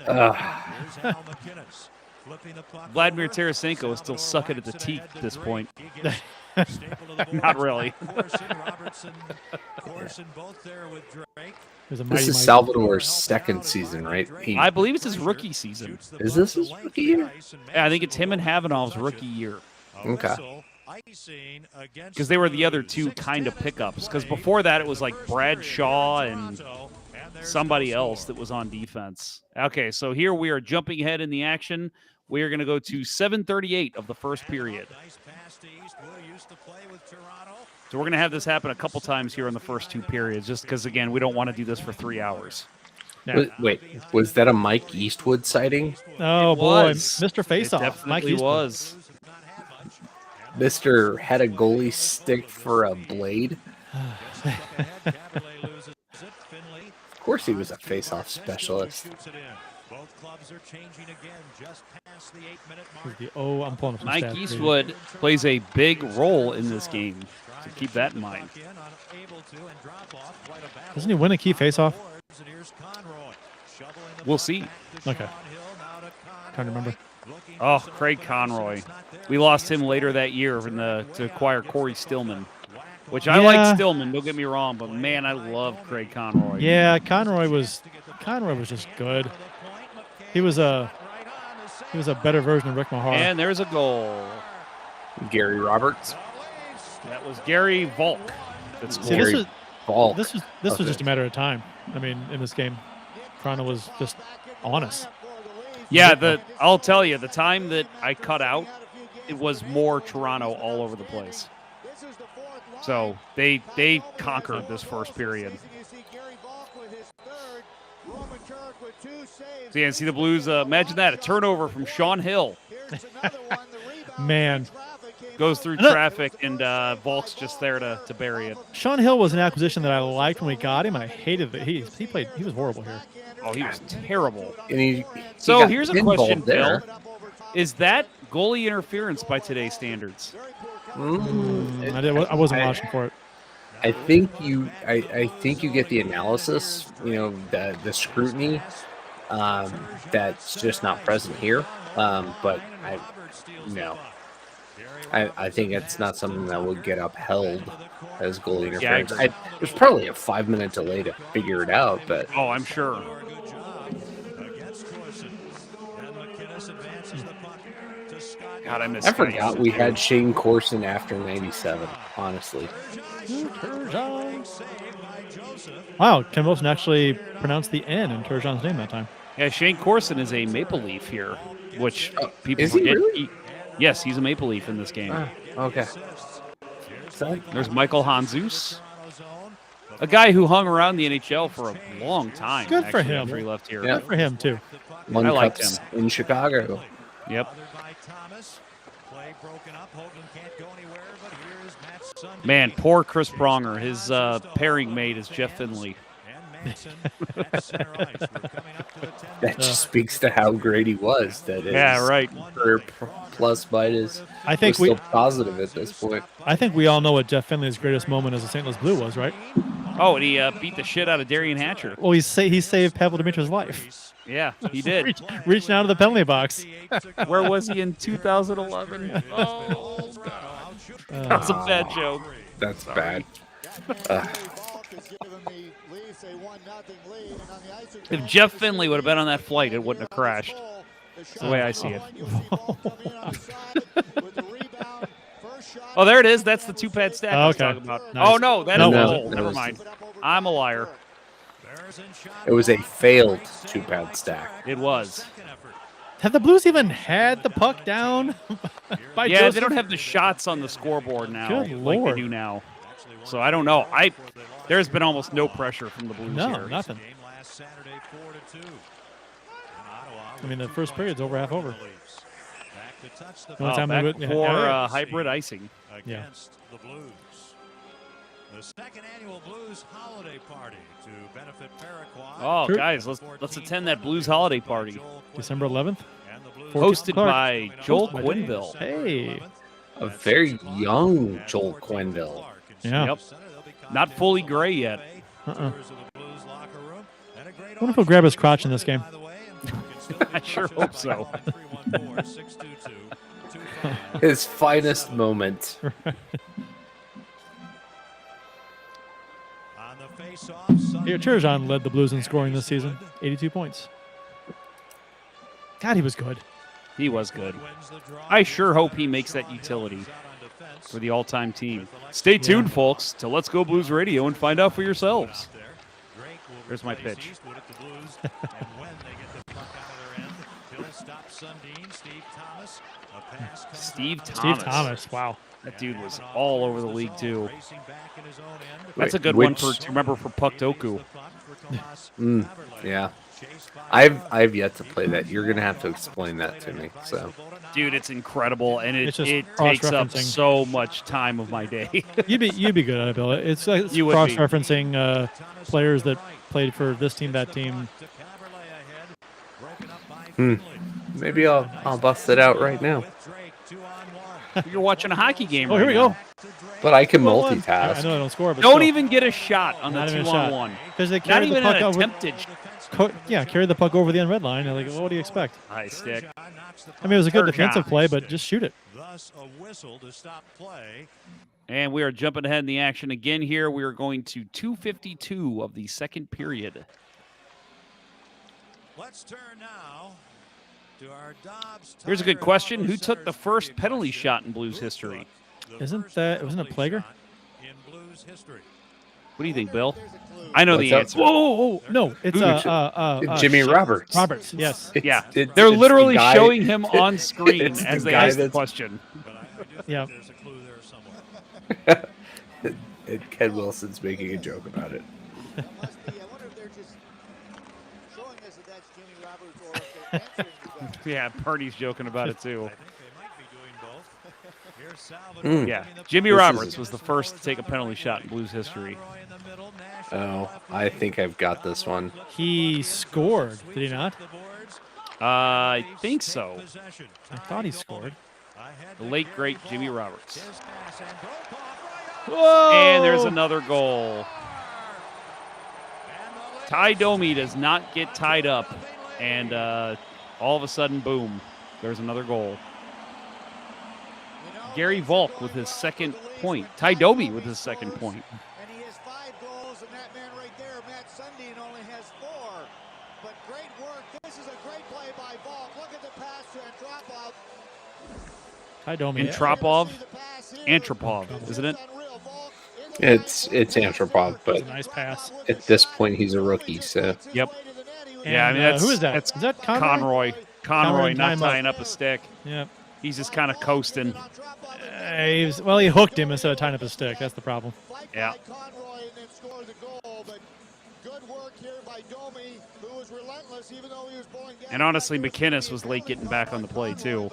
off? Vladimir Tarasenko is still sucking at the teeth at this point. Not really. This is Salvador's second season, right? I believe it's his rookie season. Is this his rookie year? Yeah, I think it's him and Havanov's rookie year. Okay. Because they were the other two kind of pickups. Because before that, it was like Brad Shaw and somebody else that was on defense. Okay, so here we are jumping ahead in the action. We are going to go to 7:38 of the first period. So we're going to have this happen a couple times here in the first 2 periods, just because, again, we don't want to do this for 3 hours. Wait, was that a Mike Eastwood sighting? Oh, boy. Mr. Faceoff. It definitely was. Mr. had a goalie stick for a blade. Of course he was a face-off specialist. I'm pulling up some Mike stats, Eastwood plays a big role in this game, so keep that in mind. Doesn't he win a key face-off? We'll see. Okay. Trying to remember. Oh, Craig Conroy. We lost him later that year to acquire Corey Stillman, which I like Stillman, don't get me wrong, but man, I love Craig Conroy. Yeah, Conroy was just good. He was a better version of Rick Mahar. And there's a goal. Gary Roberts. That was Gary Volk. That's See, Gary Volk. this was just a matter of time. I mean, in this game, Toronto was just on us. Yeah, I'll tell you, the time that I cut out, it was more Toronto all over the place. So they conquered this first period. So yeah, see the Blues. Imagine that, a turnover from Sean Hill. Man. Goes through traffic, and Volk's just there to bury it. Sean Hill was an acquisition that I liked when we got him. I hated that he was horrible here. Oh, he was terrible. And so here's a question, Bill. Is that goalie interference by today's standards? I wasn't watching for it. I think you get the analysis, the scrutiny that's just not present here. But I think it's not something that would get upheld as goalie interference. There's probably a 5-minute delay to figure it out, but I'm sure. God, I forgot we had Shane Corson after 97, honestly. Wow, Ken Wilson actually pronounced the N in Turgeon's name that time. Yeah, Shane Corson is a Maple Leaf here, which people is he forget. really? Yes, he's a Maple Leaf in this game. Okay. There's Michael Hanzus, a guy who hung around the NHL for a long time. Good for actually, him. After he left here. Good for him, too. Won I liked cups him. in Chicago. Yep. Man, poor Chris Pronger. His pairing mate is Jeff Finley. That just speaks to how great he was. That is, right. Plus minus. I think still positive at this point. I think we all know what Jeff Finley's greatest moment as a St. Louis Blue was, right? Oh, and he beat the shit out of Darian Hatcher. Well, he saved Pavel Dimitri's life. Yeah, he did. Reaching out of the penalty box. Where was he in 2011? Oh, that was a bad joke. That's bad. If Jeff Finley would have been on that flight, it wouldn't have crashed. That's the way I see it. Oh, there it is. That's the two-pad stack I was talking about. Nice. Oh, no, that is No, a it goal. wasn't. Never mind. I'm a liar. It was a failed two-pad stack. It was. Have the Blues even had the puck down? By Joseph? They don't have the shots on the scoreboard now Good like Lord. they do now. So I don't know. There's been almost no pressure from the Blues No, here. nothing. I mean, the first period's half over. Back for hybrid icing. Yeah. The Blues. The second annual Blues holiday party to benefit Paraguay. Oh, guys, let's attend that Blues holiday party. December 11th. Hosted by Joel Quenneville. Hey. A very young Joel Quenneville. Yeah. Yep. Not fully gray yet. I wonder if he'll grab his crotch in this game. I sure hope so. His finest moment. Here, Turgeon led the Blues in scoring this season. 82 points. God, he was good. He was good. I sure hope he makes that utility for the all-time team. Stay tuned, folks, to Let's Go Blues Radio and find out for yourselves. There's my pitch. Steve Steve Thomas. Wow. That dude was all over the league, too. That's Wait, a good one to remember for Puck Doku. Yeah. I've yet to play that. You're gonna have to explain that to me. So, dude, it's incredible, and it It's just takes up cross-referencing. so much time of my day. You'd be good at it, Bill. It's You would be. cross-referencing players that played for this team, that team. maybe I'll bust it out right now. You're watching a hockey game. Oh, right here we now. go. But I can 2-on-1. multitask. I know I don't score, but Don't still. even get a shot on the Not even a shot. 2-on-1. Because they Not carry the even puck an over. attempted. Carry the puck over the end red line. Like, what do you expect? High stick. I mean, it was a good Third defensive shot. play, but just shoot it. Thus a whistle to stop play. And we are jumping ahead in the action again here. We are going to 2:52 of the second period. Let's turn now to our Dobbs. Here's a good question. Who took the first penalty shot in Blues history? Wasn't it Plager? In Blues history. What do you think, Bill? I know What's the up? answer. Whoa. No, it's Jimmy Roberts. Roberts, yes. Yeah, It's they're the literally guy- showing him on screen it's the as they guy ask the that's- question. But I do think Yeah. there's a clue there somewhere. And Ken Wilson's making a joke about it. I wonder if they're just showing us that that's Jimmy Roberts or if they're answering the question. Yeah, Purdy's joking about it too. I think they might be doing both. Here's Salvador. Yeah, getting the Jimmy This Roberts is- was the first to take a penalty shot in Blues history. Conroy in the middle, Nash Oh, I think I've got this one. He scored, did he not? the boards. I think so. Possession. I thought he scored. The late, great Jimmy Roberts. His pass and Brokaw right Whoa! And there's another goal. Ty Domi does not get tied up. And all of a sudden, boom, there's another goal. Gary Volk with his second point. Ty Domi with his second point. And he has 5 goals, and that man right there, Matt Sundin, only has 4. But great work. This is a great play by Volk. Look at the pass to Antropov. Ty Domi. And Tropov, Antropov, isn't it? It's Antropov, That's but a nice pass. at this point he's a rookie, so Yep. And, Yeah, I mean, that's who is that? That's Is that Conroy. Conroy not time tying up. up a stick. Yep. He's just kind of coasting. He hooked him instead of tying up his stick. That's the problem. Yeah. Conroy and then score the goal, but good work here by Domi, who was relentless even though he was pulling down. And honestly, McInnes was late getting back on the play, too.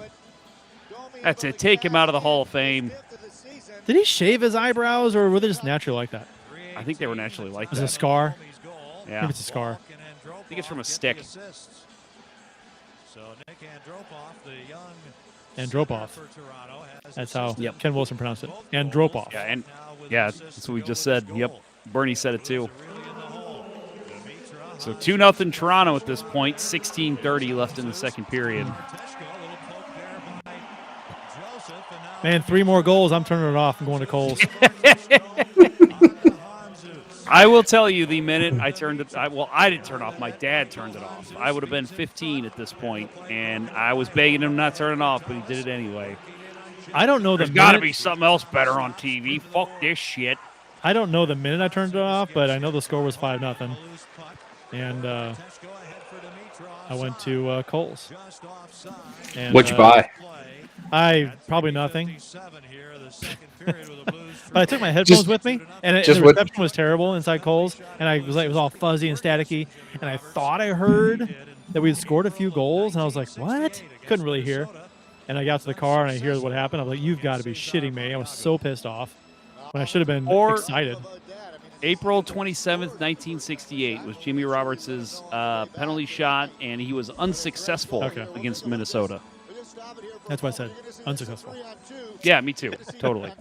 That's it. Take him out of the Hall of Fame. Did he shave his eyebrows, or were they just naturally like that? I think they were naturally like Was it a that. scar? Yeah. Maybe it's a scar. I think it's from a stick. So Nick Andropov, the young Andropov. for Toronto, has That's how Yep. Ken Wilson pronounced it. Andropov. Yeah, and that's what we just said. Yep. Bernie said it too. So 2-0 Toronto at this point. 16:30 left in the second period. Man, 3 more goals. I'm turning it off. I'm going to Coles. I will tell you, the minute I turned it, I didn't turn it off. My dad turned it off. I would have been 15 at this point, and I was begging him not to turn it off, but he did it anyway. I don't know the There's got to minute. be something else better on TV. Fuck this shit. I don't know the minute I turned it off, but I know the score was 5-0. And I went to Coles. And, what'd you buy? I probably nothing. But I took my headphones with me, and the just what- reception was terrible inside Coles, and it was all fuzzy and staticky, and I thought I heard that we had scored a few goals, and I was like, what? Couldn't really hear. And I got to the car, and I hear what happened. I was like, you've got to be shitting me. I was so pissed off when I should have been excited. April 27th, 1968 was Jimmy Roberts' penalty shot, and he was unsuccessful against Minnesota. That's why I said unsuccessful. Yeah, me too. Totally.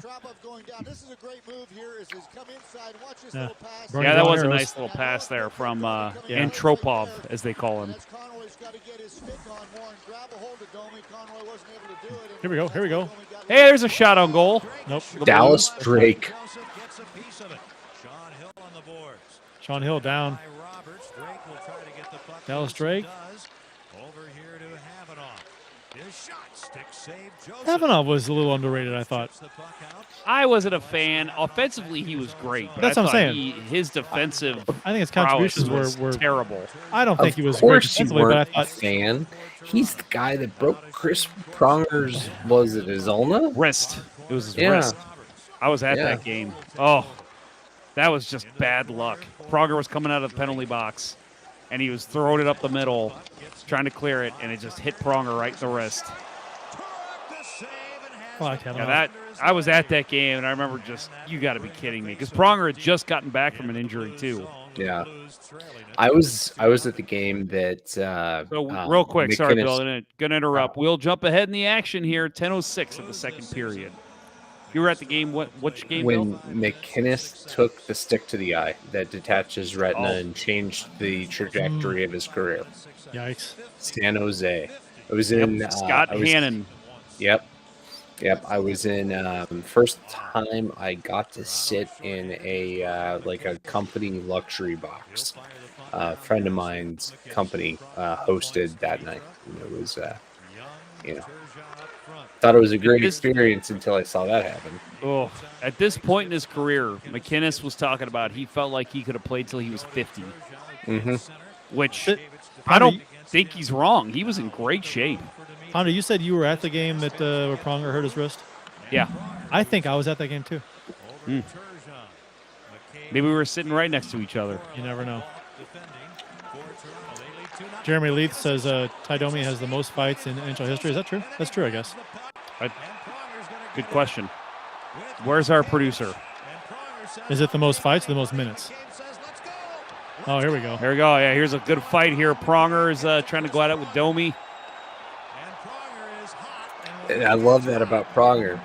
Yeah, Yeah, that was a nice little pass there from Antropov, as they call him. Here we go. Here we go. Hey, there's a shot on goal. Nope. Dallas Drake. Sean Hill down. Dallas Drake. Over here to Havanoff. Kavanagh was a little underrated, I thought. I wasn't a fan. Offensively, he was great. But That's I what I'm thought saying. his defensive I think his prowess contributions was were terrible. I don't think he was Of great course you defensively, but I weren't a thought fan. He's the guy that broke Chris Pronger's, was it his ulna? Wrist. It was his Yeah. wrist. I was at Yeah. that game. Oh, that was just bad luck. Pronger was coming out of the penalty box, and he was throwing it up the middle, trying to clear it, and it just hit Pronger right in the wrist. Yeah, I was at that game, and I remember just, you got to be kidding me, because Pronger had just gotten back from an injury too. Yeah, I was at the game that. So real quick, sorry, McKinnis- Bill, gonna interrupt. We'll jump ahead in the action here. 10:06 of the second period. You were at the game. Which game? When Bill? McKinnis took the stick to the eye that detached his retina Oh. and changed the trajectory of his career. Yikes. San Jose. It was in Scott Hannon. Yep. I was in first time I got to sit in a like a company luxury box. A friend of mine's company hosted that night. And it was thought it was a great experience until I saw that happen. Oh, at this point in his career, McKinnis was talking about he felt like he could have played till he was 50. Mm-hmm. Which I don't think he's wrong. He was in great shape. Pounder, you said you were at the game that where Pronger hurt his wrist? Yeah. I think I was at that game too. Maybe we were sitting right next to each other. You never know. Jeremy Leith says Ty Domi has the most fights in NHL history. Is that true? That's true, I guess. Good question. Where's our producer? Is it the most fights or the most minutes? Oh, here we go. Here we go. Yeah, here's a good fight here. Pronger is trying to go at it with Domi. And I love that about Pronger.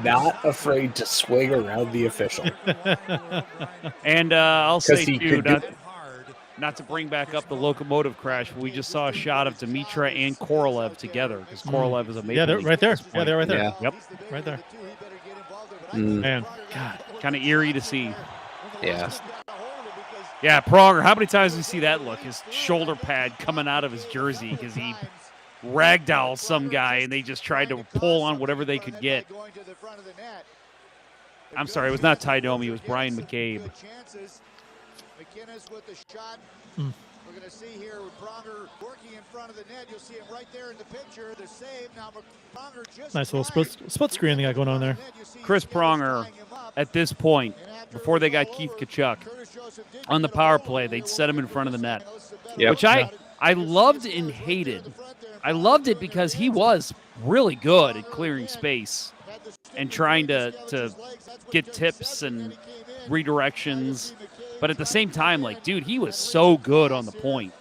Not afraid to swing around the official. And I'll say, he too, could not to bring back up the locomotive crash, but we just saw a shot of Dimitra and Korolev together because Korolev is a Maple Yeah, they're Leaf right there. at this Yeah, point. they're right there. Yeah. Yep. Right there. Man. God. Kind of eerie to see. Yeah. Yeah, Pronger, how many times do we see that look? His shoulder pad coming out of his jersey because he ragdolled some guy and they just tried to pull on whatever they could get. I'm sorry, it was not Ty Domi, it was Brian McCabe. McKinnis with the shot. We're going to see here with Pronger working in front of the net. You'll see him right there in the picture. The save. Now Pronger just Nice little split screen they got going on there. Chris Pronger, at this point, before they got Keith Kachuk, on the power play, they'd set him in front of the net, Yep. which I loved and hated. I loved it because he was really good at clearing space and trying to get tips and redirections. But at the same time, like, dude, he was so good on the point.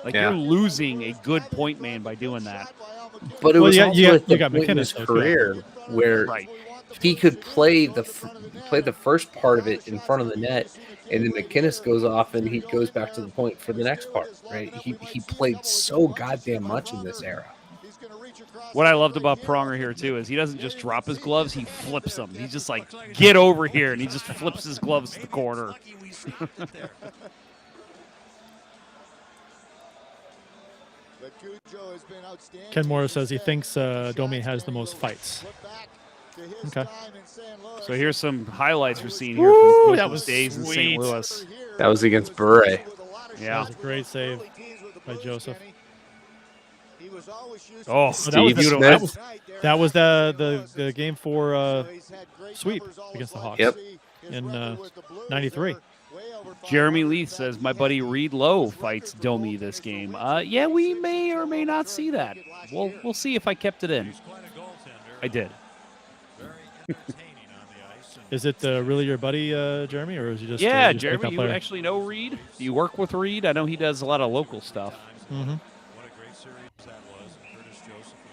Like, Yeah. you're losing a good point man by doing that. But it was also you at the got point in McKinnis, his though, too. career where Right. he could play the first part of it in front of the net, and then McKinnis goes off and he goes back to the point for the next part. Right? He played so goddamn much in this era. What I loved about Pronger here, too, is he doesn't just drop his gloves, he flips them. He's just like, get over here, and he just flips his gloves to the corner. Ken Morris says he thinks Domi has the most fights. Okay. So here's some highlights we're seeing here Woo, from that those was days in sweet. St. Louis. That was against Bure. That Yeah. was a great save by Joseph. Oh, Steve beautiful. Smith. That was the game for sweep against the Hawks. Yep. In '93. Jeremy Leith says, my buddy Reed Lowe fights Domi this game. Yeah, we may or may not see that. We'll see if I kept it in. I did. Is it really your buddy, Jeremy, or is he just Yeah, just a Jeremy, pickup you player? actually know Reed? Do you work with Reed? I know he does a lot of local stuff. Mm-hmm.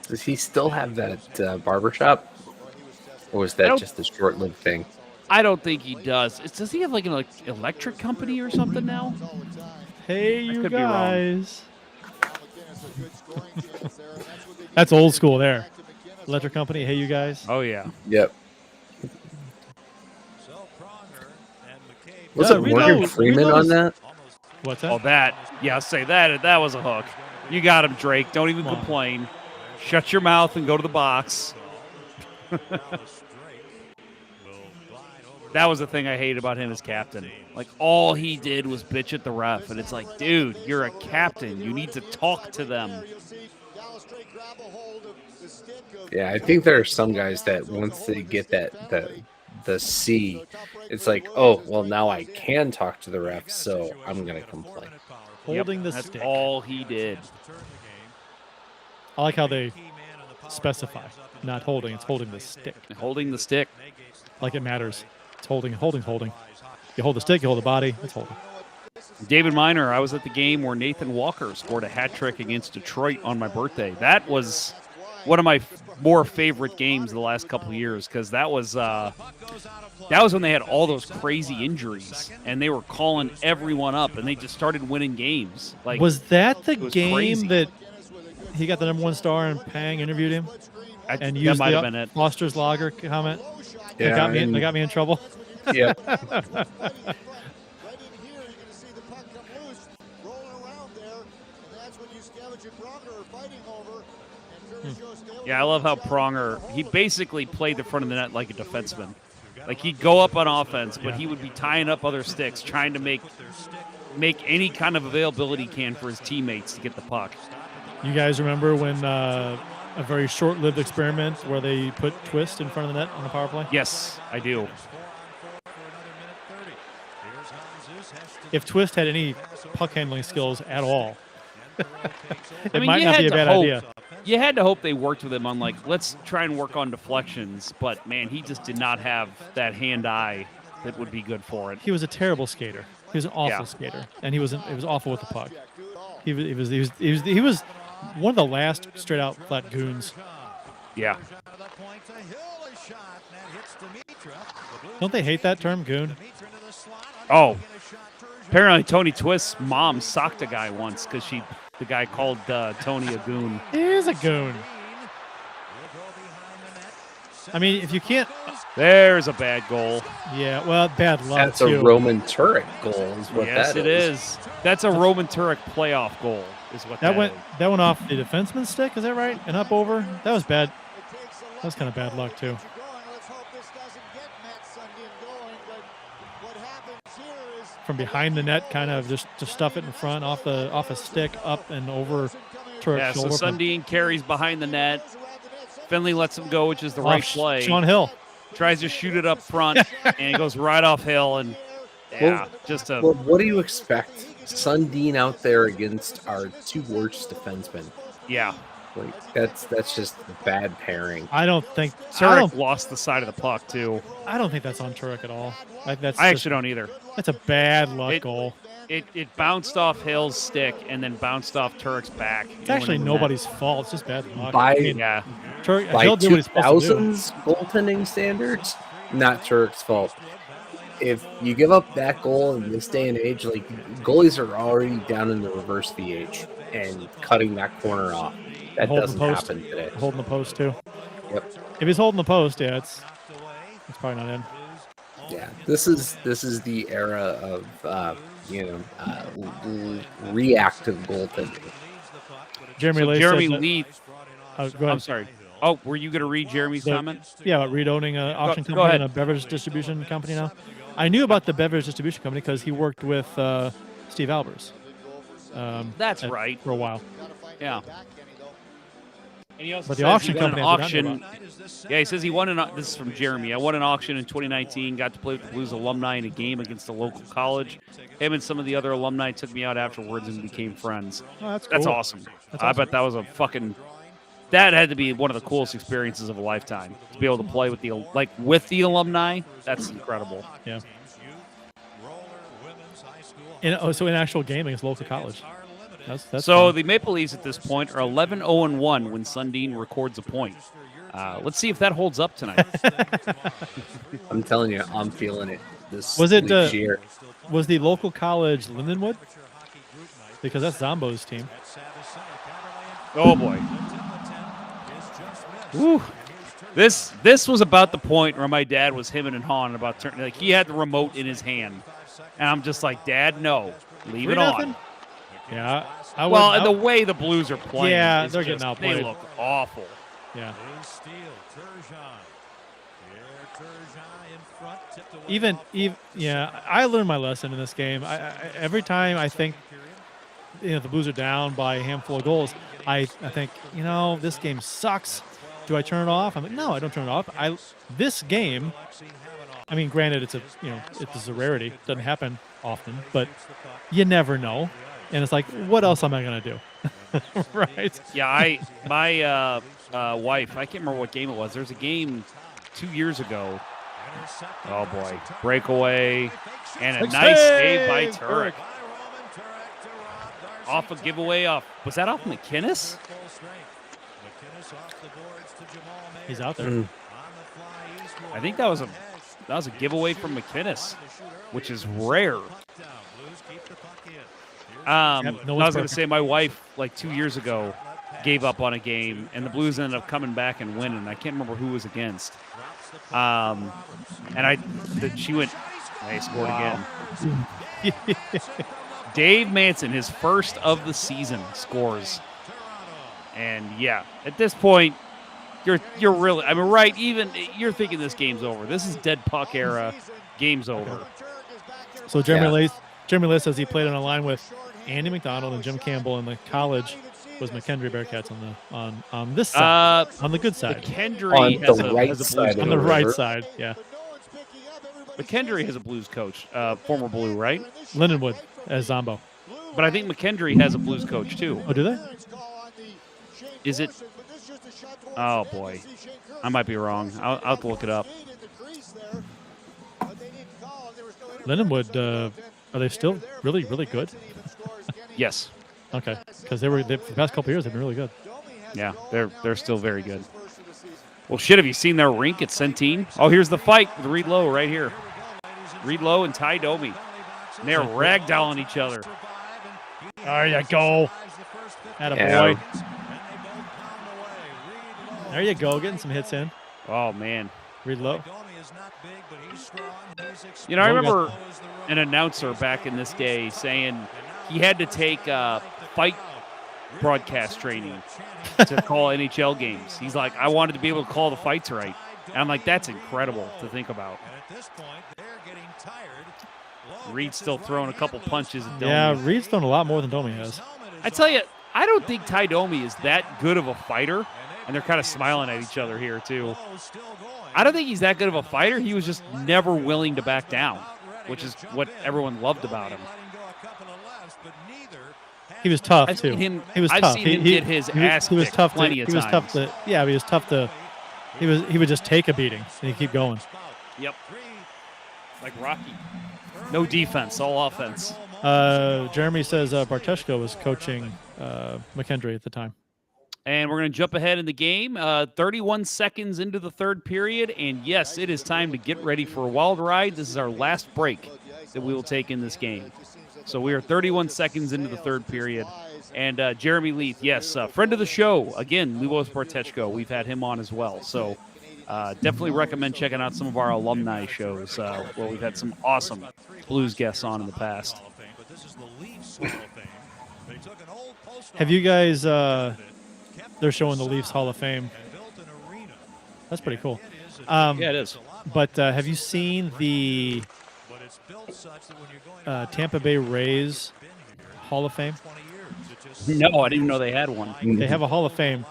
Does he still have that barbershop? Or was that just a short-lived thing? I don't think he does. Does he have like an electric company or something now? Hey, I you could be wrong. guys. That's old school there. Electric company, hey, you guys. Oh, yeah. Yep. Was Yeah, it Reed Morgan Lowe- Freeman Reed on Lowe's- that? What's that? Oh, that. Yeah, say that. That was a hook. You got him, Drake. Don't even Come on. complain. Shut your mouth and go to the box. That was the thing I hated about him as captain. Like, all he did was bitch at the ref, and it's like, dude, you're a captain. You need to talk to them. Yeah, I think there are some guys that once they get the C, it's like, oh, well, now I can talk to the ref, so I'm going to complain. Holding the that's stick. all he did. I like how they specify, not holding. It's holding the stick. Holding the stick. Like it matters. It's holding. You hold the stick, you hold the body, it's holding. David Miner, I was at the game where Nathan Walker scored a hat trick against Detroit on my birthday. That was one of my more favorite games the last couple of years because that was when they had all those crazy injuries and they were calling everyone up and they just started winning games. Like, was that the was game crazy. that he got the #1 star and Pang interviewed him and used might have the been it. Foster's Lager comment? Yeah, They got me in trouble. Yeah. Yeah, I love how Pronger, he basically played the front of the net like a defenseman. Like, he'd go up on offense, but he would be tying up other sticks, trying to make any kind of availability he can for his teammates to get the puck. You guys remember when a very short-lived experiment where they put Twist in front of the net on the power play? Yes, I do. If Twist had any puck handling skills at all, it mean, might you not be had a to bad hope. idea. You had to hope they worked with him on, like, let's try and work on deflections. But, man, he just did not have that hand-eye that would be good for it. He was a terrible skater. He was an awful skater, and he was awful with the puck. He was one of the last straight-out flat goons. Yeah. Don't they hate that term, goon? Oh. Apparently, Tony Twist's mom socked a guy once because the guy called Tony a goon. He is a goon. I mean, if you can't... There's a bad goal. Yeah, well, bad luck, That's too. a Roman Turek goal is what yes, that is. That's a Roman Turek playoff goal is what that went. is. That went off the defenseman's stick, is that right? And up over? That was bad. That was kind of bad luck, too. From behind the net, kind of just to stuff it in front, off a stick, up and over Turek's shoulder. So Sundin carries behind the net. Finley lets him go, which is the right play. Sean Hill tries to shoot it up front, and he goes right off Hill. And what do you expect? Sundin out there against our two worst defensemen. Yeah, like that's just bad pairing. I don't think Turek lost the side of the puck too. I don't think that's on Turek at all. I actually don't either. That's a bad luck goal. It bounced off Hill's stick and then bounced off Turek's back. It's actually nobody's fault. It's just bad luck. By Turek, Hill did what he's supposed to do. 2000s goaltending standards, not Turek's fault. If you give up that goal in this day and age, like goalies are already down in the reverse VH and cutting that corner off. That doesn't happen today. Holding the post too. Yep. If he's holding the post, yeah, it's probably not in. Yeah, this is the era of reactive goaltending. Jeremy Lee. Go ahead. I'm sorry. Oh, were you going to read Jeremy's comment? Yeah, about Reed owning an auction Go company ahead. and a beverage distribution company now. I knew about the beverage distribution company because he worked with Steve Albers. That's right. For a while. Yeah. And he also But the says auction he won company an I forgot auction. Yeah, he says he won this is from Jeremy. I won an auction in 2019, got to play with the Blues alumni in a game against a local college. Him and some of the other alumni took me out afterwards and became friends. Oh, that's That's cool. awesome. That's I awesome. bet that was that had to be one of the coolest experiences of a lifetime. To be able to play with the alumni, that's incredible. Yeah. So in actual game against local college. That's so fun. the Maple Leafs at this point are 11-0-1 when Sundin records a point. Let's see if that holds up tonight. I'm telling you, I'm feeling it. Was it year. Was the local college Lindenwood? Because that's Zombo's team. Oh boy. Woo. This was about the point where my dad was hemming and hawing about turning. Like, he had the remote in his hand, and I'm just like, Dad, no, leave it on. Yeah. I Well, would, and the way the Blues are playing, yeah, is they're just, getting outplayed. They look awful. Yeah. Steal, Turgeon. Pierre Turgeon in front, tipped away Even, off yeah, I learned my lesson in this game. Every time I think, the Blues are down by a handful of goals, I think, this game sucks. Do I turn it off? I'm like, no, I don't turn it off. This game, I mean, granted, it's a rarity. It doesn't happen often, but you never know. And it's like, what else am I going to do? Right? Yeah, my wife, I can't remember what game it was. There's a game 2 years ago. Oh, boy. Breakaway and a nice save by Turek. Off a giveaway off. Was that off McInnes? He's out there. I think that was a giveaway from McInnes, which is rare. I was going to say my wife, like 2 years ago, gave up on a game, and the Blues ended up coming back and winning. I can't remember who was against. She went, they scored again. Dave Manson, his first of the season, scores. And yeah, at this point, you're really, I mean, right, even you're thinking this game's over. This is dead puck era. Game's over. So Jeremy Lee says he played on a line with Andy McDonald and Jim Campbell in the college. Was McKendry Bearcats on this side, on the good side. McKendry has a Blues on the right side, yeah. McKendry has a Blues coach, former Blue, right? Lindenwood as Zombo. But I think McKendry has a Blues coach too. Oh, do they? Is it? Oh boy, I might be wrong. I'll have to look it up. Lindenwood, are they still really, really good? Yes. Okay, because for the past couple of years they've been really good. Yeah, they're still very good. Well, shit, have you seen their rink at Centene? Oh, here's the fight with Reed Lowe right here. Reed Lowe and Ty Domi. And they're ragdolling each other. There you go. Attaboy. There you go, getting some hits in. Oh, man. Reed Lowe. You know, I remember an announcer back in this day saying he had to take fight broadcast training to call NHL games. He's like, I wanted to be able to call the fights right. And I'm like, that's incredible to think about. Reed's still throwing a couple punches at Domi. Yeah, Reed's thrown a lot more than Domi has. I tell you, I don't think Ty Domi is that good of a fighter. And they're kind of smiling at each other here, too. I don't think he's that good of a fighter. He was just never willing to back down, which is what everyone loved about him. He was tough, I've too. Seen him, he was I've tough. seen him get his ass he was kicked tough plenty of he was times. tough to, yeah, he was tough to, he would just take a beating and he'd keep going. Yep. Like Rocky. No defense, all offense. Jeremy says Barteshko was coaching McKendry at the time. And we're going to jump ahead in the game. 31 seconds into the third period. And yes, it is time to get ready for a wild ride. This is our last break that we will take in this game. So we are 31 seconds into the third period. And Jeremy Leith, yes, friend of the show. Again, Lubos Barteshko. We've had him on as well. So definitely recommend checking out some of our alumni shows where we've had some awesome Blues guests on in the past. Have you guys... they're showing the Leafs Hall of Fame. That's pretty cool. Yeah, it is. But have you seen the Tampa Bay Rays Hall of Fame? No, I didn't even know they had one. They have a Hall of Fame.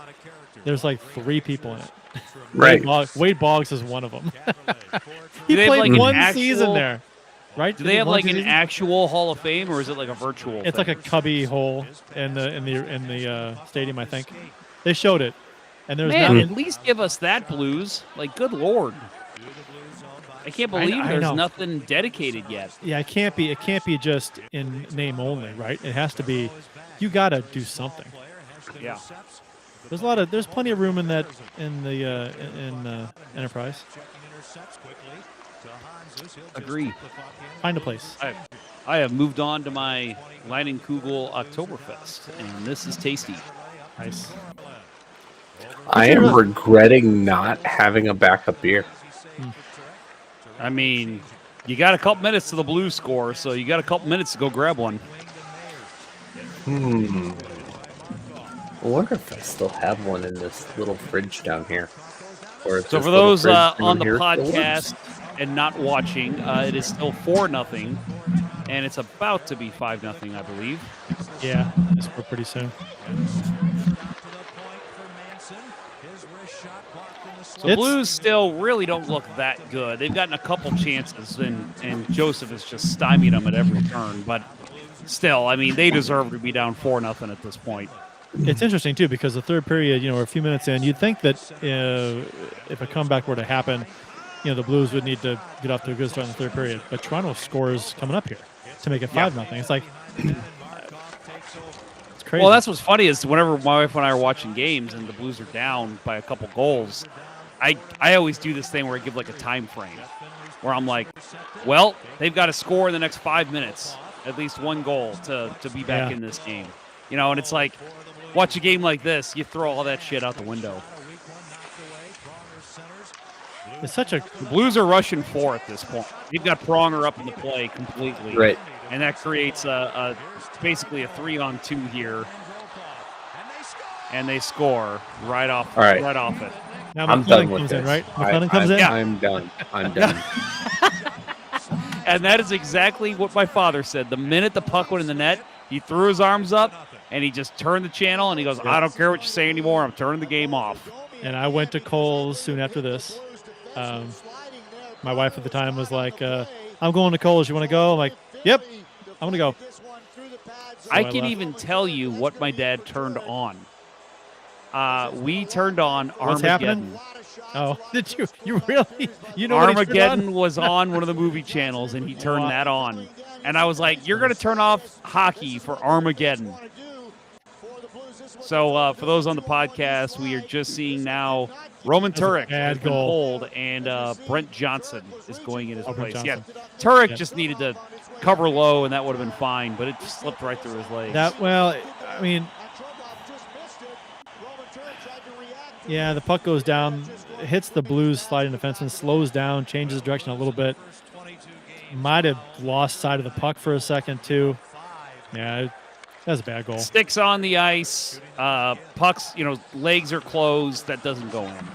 There's like 3 people in it. Right. Wade Boggs is one of them. Do He they have, played like, one season there. Right? Do they have like an actual Hall of Fame, or is it like a virtual? It's like a cubby hole in the stadium, I think. They showed it, and there's Man, not at least give us that, Blues. Like, good Lord. I can't believe I there's know. nothing dedicated yet. Yeah, it can't be just in name only, right? It has to be. You got to do something. Yeah. There's plenty of room in the Enterprise. Agree. Find a place. I have moved on to my Leinenkugel Oktoberfest, and this is tasty. Nice. I am regretting not having a backup beer. I mean, you got a couple minutes to the Blues score, so you got a couple minutes to go grab one. I wonder if I still have one in this little fridge down here. Or if So this for little those fridge on down the here still podcast works. and not watching, it is still 4-0, and it's about to be 5-0, I believe. Yeah, this we're pretty soon. So Blues still really don't look that good. They've gotten a couple chances, and Joseph has just stymied them at every turn. But still, I mean, they deserve to be down 4-0 at this point. It's interesting, too, because the third period, we're a few minutes in. You'd think that if a comeback were to happen, the Blues would need to get off to a good start in the third period. But Toronto scores coming up here to make it 5-0. It's like, it's crazy. Well, that's what's funny is whenever my wife and I are watching games and the Blues are down by a couple goals, I always do this thing where I give like a time frame where I'm like, well, they've got to score in the next 5 minutes, at least one goal to be back in this game. And it's like, watch a game like this, you throw all that shit out the window. It's such a... The Blues are rushing 4 at this point. You've got Pronger up in the play completely. Right. And that creates basically a 3-on-2 here. And they score right off it. Now I'm done with comes this. in, right? McLennan comes in? Yeah. I'm done. And that is exactly what my father said. The minute the puck went in the net, he threw his arms up, and he just turned the channel, and he goes, I don't care what you say anymore. I'm turning the game off. And I went to Kohl's soon after this. My wife at the time was like, I'm going to Kohl's. You want to go? I'm like, yep, I'm going to go. So I can even tell you what my dad turned on. We turned on What's Armageddon. happening? Oh, did you? You really? Armageddon was on one of the movie channels, and he turned that on. And I was like, you're going to turn off hockey for Armageddon. So for those on the podcast, we are just seeing now Roman Turek has been pulled, and Brent Johnson is going in his place. Yeah, Turek just needed to cover low, and that would have been fine, but it just slipped right through his legs. Yeah, the puck goes down, hits the Blues sliding defenseman, slows down, changes direction a little bit. Might have lost sight of the puck for a second, too. Yeah, that's a bad goal. Sticks on the ice, pucks, legs are closed. That doesn't go in.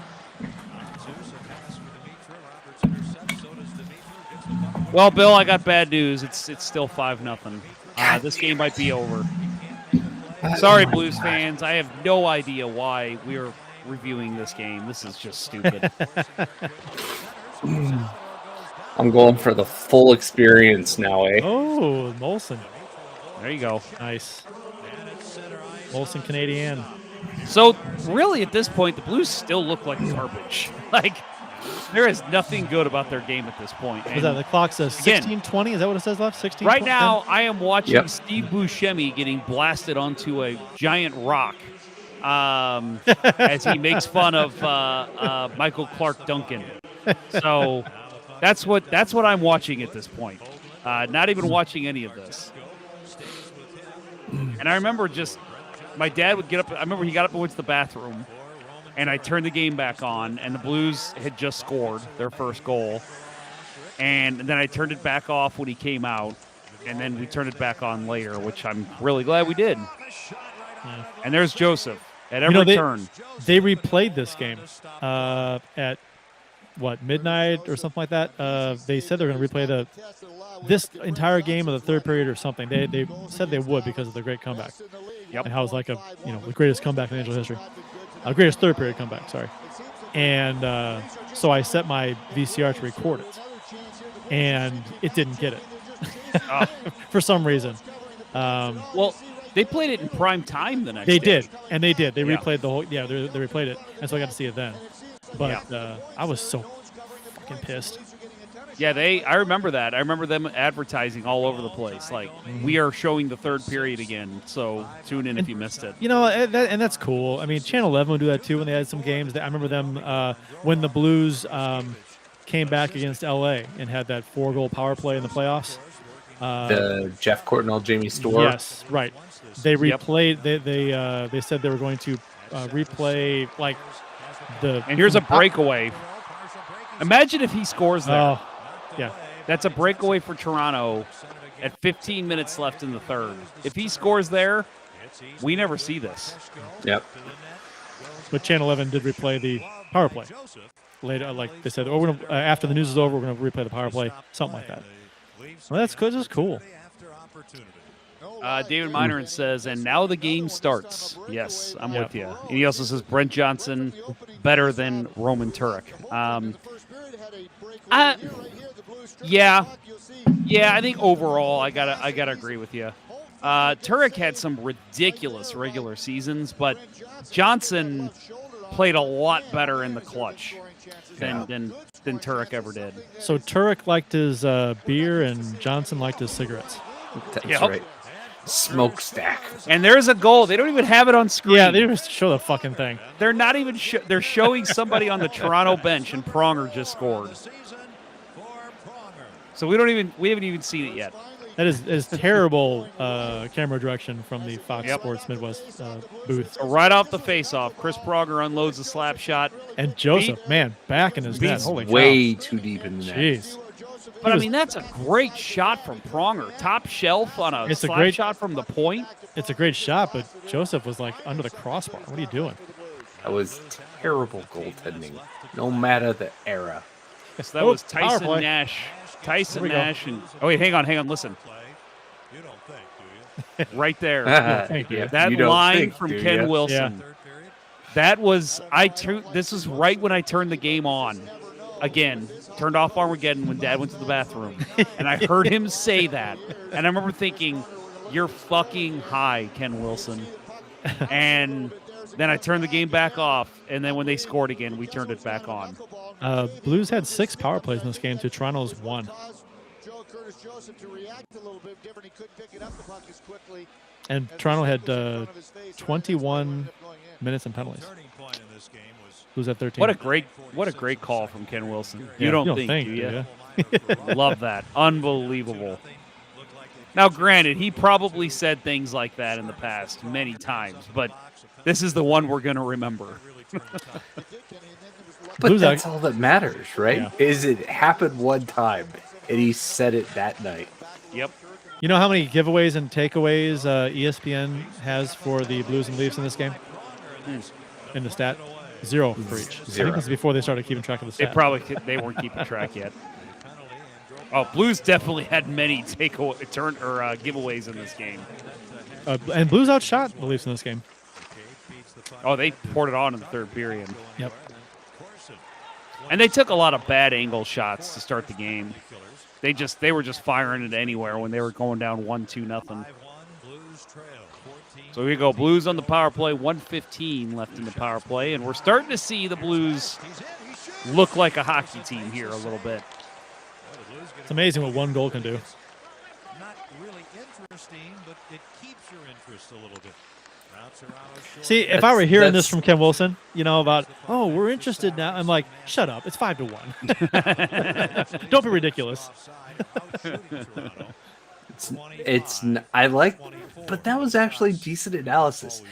Well, Bill, I got bad news. It's still 5-0. This game might be over. Sorry, Blues fans. I have no idea why we are reviewing this game. This is just stupid. I'm going for the full experience now, eh? Oh, Molson. There you go. Nice. Molson Canadian. So, really, at this point, the Blues still look like garbage. There is nothing good about their game at this point. What is that? The clock says 16:20. Is that what it says left? 16. Right now, I am watching Steve Buscemi getting blasted onto a giant rock as he makes fun of Michael Clark Duncan. So that's what I'm watching at this point. Not even watching any of this. And I remember my dad would get up. I remember he got up and went to the bathroom. And I turned the game back on, and the Blues had just scored their first goal. And then I turned it back off when he came out, and then we turned it back on later, which I'm really glad we did. Yeah. And there's Joseph at every turn. They replayed this game at, midnight or something like that? They said they're going to replay this entire game of the third period or something. They said they would because of the great comeback. Yep. And how it was the greatest comeback in Angel history. Greatest third period comeback, sorry. And so I set my VCR to record it. And it didn't get it. For some reason. Well, they played it in prime time the next day. They did. And they did. They replayed the whole... Yeah, they replayed it. And so I got to see it then. But I was so fucking pissed. Yeah, I remember that. I remember them advertising all over the place. We are showing the third period again, so tune in if you missed it. And that's cool. I mean, Channel 11 would do that too when they had some games. I remember them when the Blues came back against LA and had that 4-goal power play in the playoffs. The Jeff Courtnall, Jamie Storr. Yes, right. They replayed. They said they were going to replay the. And here's a breakaway. Imagine if he scores there. Oh, yeah. That's a breakaway for Toronto, at 15 minutes left in the third. If he scores there, we never see this. Yep. But Channel 11 did replay the power play later. Like they said, we're gonna, after the news is over, we're going to replay the power play, something like that. Well, that's good. That's cool. David Miner says, and now the game starts. Yes, I'm with you. And he also says Brent Johnson better than Roman Turek. Yeah, I think overall I gotta agree with you. Turek had some ridiculous regular seasons, but Johnson played a lot better in the clutch than Turek ever did. So Turek liked his beer, and Johnson liked his cigarettes. That's right. Smokestack. And there's a goal. They don't even have it on screen. Yeah, they just show the fucking thing. They're not even. They're showing somebody on the Toronto bench, and Pronger just scored. So we haven't even seen it yet. That is terrible camera direction from the Fox Sports Midwest booth. So right off the face-off, Chris Pronger unloads a slap shot. And Joseph, back in his net. Holy cow. Way too deep in the net. Jeez. But, I mean, that's a great shot from Pronger. Top shelf on a slap shot from the point. It's a great shot, but Joseph was, like, under the crossbar. What are you doing? That was terrible goaltending, no matter the era. Yes, that was Tyson Nash. Tyson Nash. Oh, wait, hang on, listen. You don't think, do you? Right there. That line from Ken Wilson. Yeah. That was, this is right when I turned the game on. Again, turned off Armageddon when Dad went to the bathroom. And I heard him say that. And I remember thinking, you're fucking high, Ken Wilson. And then I turned the game back off. And then when they scored again, we turned it back on. Blues had 6 power plays in this game to Toronto's 1. And Toronto had 21 minutes and penalties. Blues at 13. What a great call from Ken Wilson. You don't think, do you? Love that. Unbelievable. Now, granted, he probably said things like that in the past many times, but this is the one we're going to remember. But that's all that matters, right? Yeah. Is it happened one time, and he said it that night. Yep. You know how many giveaways and takeaways ESPN has for the Blues and Leafs in this game? In the stat? 0 for each. 0. I think this is before they started keeping track of the stat. They weren't keeping track yet. Oh, Blues definitely had many giveaways in this game. And Blues outshot the Leafs in this game. Oh, they poured it on in the third period. Yep. And they took a lot of bad angle shots to start the game. They were just firing it anywhere when they were going down 1-2-0. So here we go. Blues on the power play. 1:15 left in the power play, and we're starting to see the Blues look like a hockey team here a little bit. It's amazing what one goal can do. Not really interesting, but it keeps your interest a little bit. See, if I were hearing this from Ken Wilson, about, we're interested now, I'm like, shut up. It's 5-1. Don't be ridiculous. But that was actually decent analysis.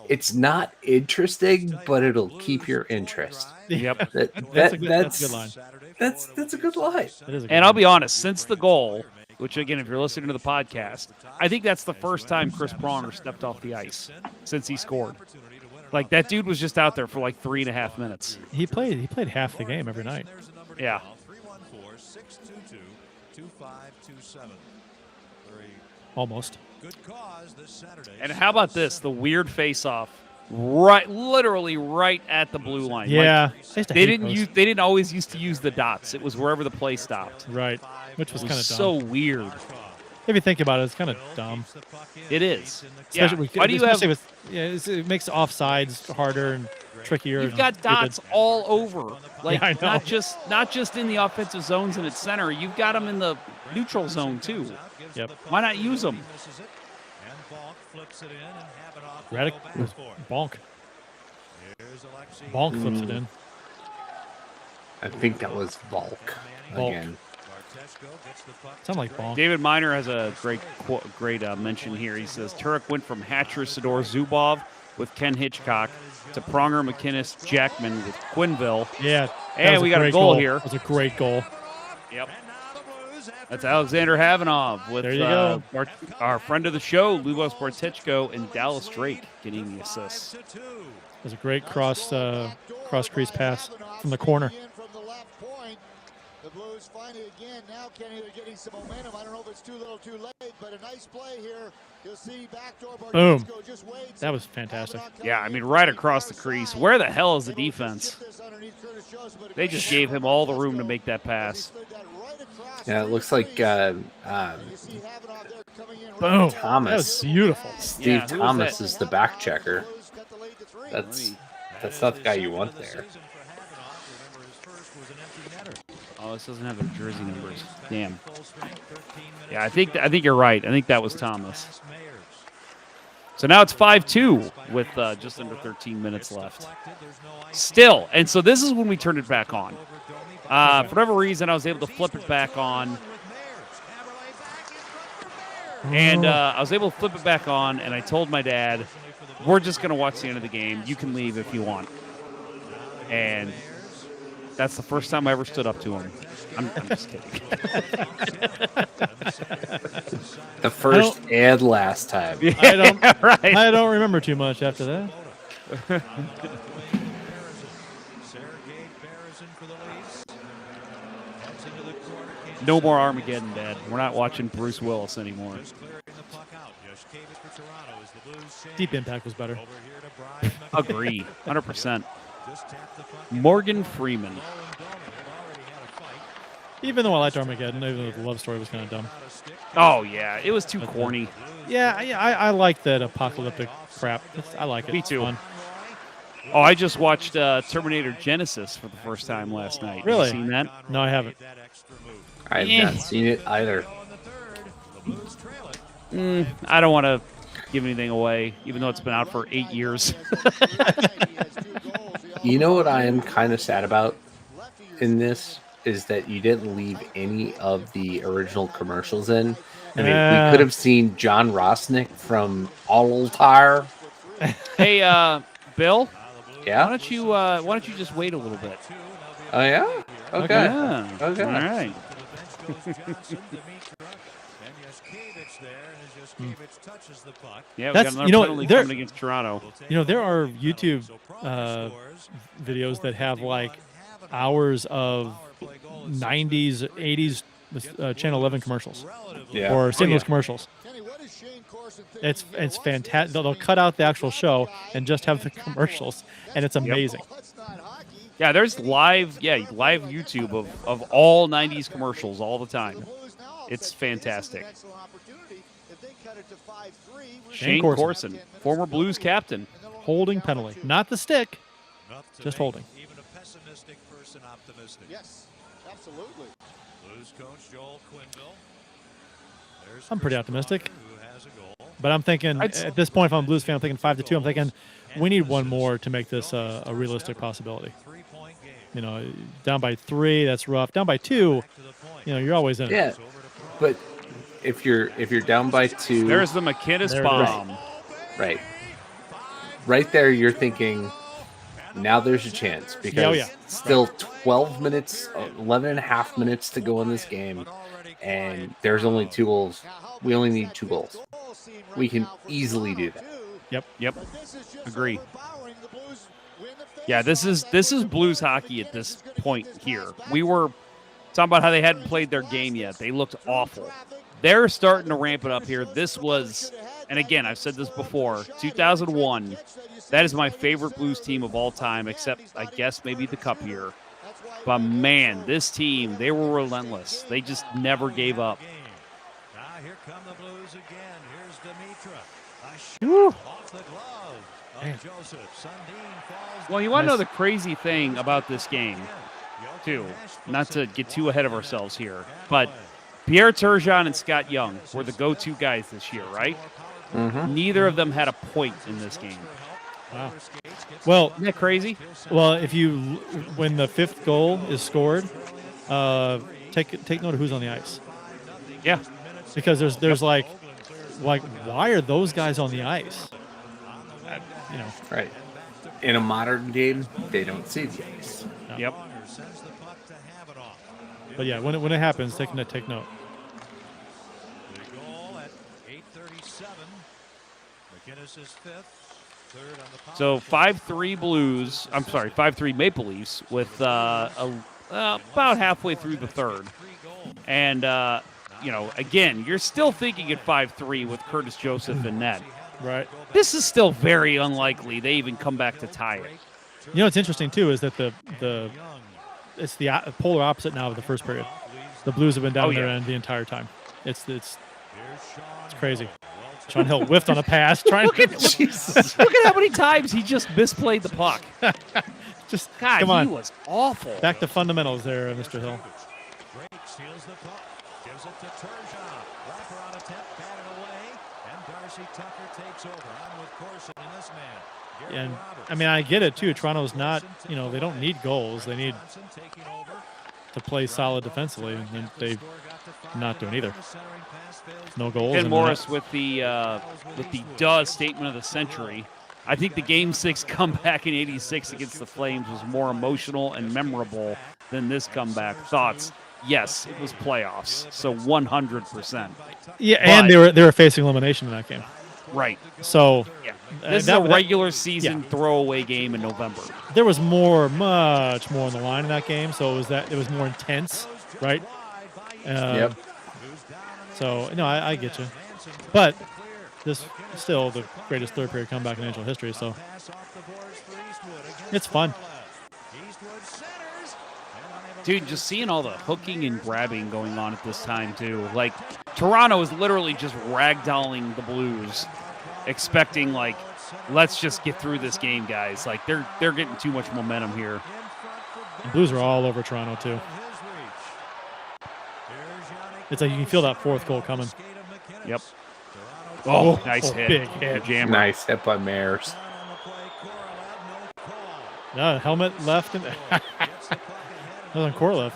It's not interesting, but it'll keep your interest. Yep. That's a good line. That's a good line. And I'll be honest, since the goal, which again, if you're listening to the podcast, I think that's the first time Chris Pronger stepped off the ice since he scored. Like, that dude was just out there for like 3.5 minutes. He played half the game every night. Yeah. 314-622-2527. Almost. And how about this? The weird face-off, literally right at the blue line. Yeah, like, they didn't always used to use the dots. It was wherever the play stopped. Right, which was kind of dumb. So weird. If you think about it, it's kind of dumb. It is. Why do you have? It makes offsides harder and trickier. You've got dots all over, like I know. not just in the offensive zones in its center. You've got them in the neutral zone too. Yep. Why not use them? Bonk. Bonk flips it in. I think that was Volk again. Sound like Bonk. David Miner has a great mention here. He says Turek went from Hatcher, Sador, Zubov with Ken Hitchcock to Pronger, McInnes, Jackman with Quinville. Yeah. And we got a goal here. That was a great goal. Yep. That's Alexander Havanov with There you go. Our friend of the show, Lubos Bartichko, and Dallas Drake getting the assists. It was a great cross crease pass from the corner. The Blues finally again. Now Kenny, they're getting some momentum. I don't know if it's too little, too late, but a nice play here. You'll see backdoor. Boom. That was fantastic. Yeah, I mean, right across the crease. Where the hell is the defense? They just gave him all the room to make that pass. Yeah, it looks like Boom. Thomas. That was beautiful. Steve Thomas is the back checker. That's not the guy you want there. Oh, this doesn't have their jersey numbers. Damn. Yeah, I think you're right. I think that was Thomas. So now it's 5-2 with just under 13 minutes left. Still, and so this is when we turned it back on. For whatever reason, I was able to flip it back on. And I was able to flip it back on, and I told my dad, we're just going to watch the end of the game. You can leave if you want. And that's the first time I ever stood up to him. I'm just kidding. The first and last time. Yeah, I don't remember too much after that. No more Armageddon, Dad. We're not watching Bruce Willis anymore. Deep Impact was better. Agree. 100%. Morgan Freeman. Even though I liked Armageddon, even though the love story was kind of dumb. Oh, yeah. It was too corny. Yeah, I like that apocalyptic crap. I like it. Me too. It's fun. Oh, I just watched Terminator Genesis for the first time last night. Really? Have you seen that? No, I haven't. I have not seen it either. I don't want to give anything away, even though it's been out for 8 years. You know what I am kind of sad about in this is that you didn't leave any of the original commercials in. I mean, we could have seen John Rosnick from All Tire. Hey, Bill. Yeah. Why don't you just wait a little bit? Oh yeah. Okay. Yeah. Okay. All right. Yeah, we got another penalty coming against Toronto. You know, there are YouTube videos that have like hours of 90s, 80s Channel 11 commercials, or St. Louis commercials. It's fantastic. They'll cut out the actual show and just have the commercials, and it's amazing. Yeah, there's live YouTube of all 90s commercials all the time. It's fantastic. Shane Corson, former Blues captain. Holding penalty. Not the stick, just holding. Even a pessimistic person optimistic. Yes, absolutely. Blues coach Joel Quenneville. I'm pretty optimistic. But I'm thinking, at this point, if I'm a Blues fan, I'm thinking 5-2. I'm thinking we need one more to make this a realistic possibility. You know, down by 3, that's rough. Down by 2, you know, you're always in it. Yeah, but if you're down by 2, there's the McKinnis bomb. Right there, you're thinking, now there's a chance because still 12 minutes, 11 and a half minutes to go in this game, and there's only 2 goals. We only need 2 goals. We can easily do that. Yep. Agree. Yeah, this is Blues hockey at this point here. We were talking about how they hadn't played their game yet. They looked awful. They're starting to ramp it up here. This was, and again, I've said this before, 2001, that is my favorite Blues team of all time, except I guess maybe the Cup year. But man, this team, they were relentless. They just never gave up. Now here come the Blues again. Here's Dimitra. Off the glove of Joseph. Sundin falls. Well, you want to know the crazy thing about this game, too? Not to get too ahead of ourselves here, but Pierre Turgeon and Scott Young were the go-to guys this year, right? Mm-hmm. Neither of them had a point in this game. Wow. Well, isn't that crazy? Well, when the 5th goal is scored, take note of who's on the ice. Yeah, because there's like why are those guys on the ice? You know, right? In a modern game, they don't see the ice. Yep. But yeah, when it happens, take note. So 5-3 Blues. I'm sorry, 5-3 Maple Leafs with about halfway through the third. And, again, you're still thinking at 5-3 with Curtis Joseph in net. Right. This is still very unlikely they even come back to tie it. You know what's interesting, too, is that it's the polar opposite now of the first period. The Blues have been down their end the entire time. It's crazy. Sean Hill whiffed on a pass. Look at how many times he just misplayed the puck. God, come on. He was awful. Back to fundamentals there, Mr. Hill. And I mean, I get it too. Toronto's not, they don't need goals. They need to play solid defensively, and they're not doing either. No goals. Ken Morris with the statement of the century. I think the Game 6 comeback in '86 against the Flames was more emotional and memorable than this comeback. Thoughts? Yes, it was playoffs, so 100%. Yeah, and they were facing elimination in that game. Right. So this is a regular season throwaway game in November. There was much more on the line in that game, so it was more intense, right? Yep. So no, I get you, but this is still the greatest third period comeback in NHL history. So it's fun. Dude, just seeing all the hooking and grabbing going on at this time, too. Like, Toronto is literally just ragdolling the Blues, expecting, like, let's just get through this game, guys. Like, they're getting too much momentum here. The Blues are all over Toronto, too. It's like you can feel that fourth goal coming. Yep. Oh, nice hit. Big hit. Jammer. Nice hit by Mares. No, helmet left. That was on Korolev.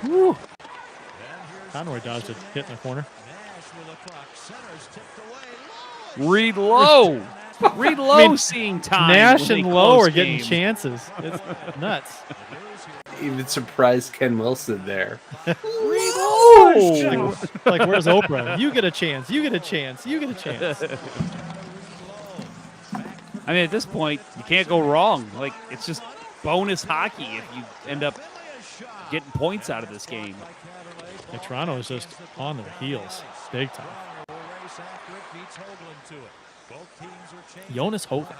Woo. Conroy dodged a hit in the corner. Reed Lowe. Reed Lowe seeing time. Nash and Lowe are getting chances. It's nuts. Even surprised Ken Wilson there. Reed Lowe. Like, where's Oprah? You get a chance. You get a chance. You get a chance. I mean, at this point, you can't go wrong. Like, it's just bonus hockey if you end up getting points out of this game. And Toronto is just on their heels, big time. Jonas Hogan.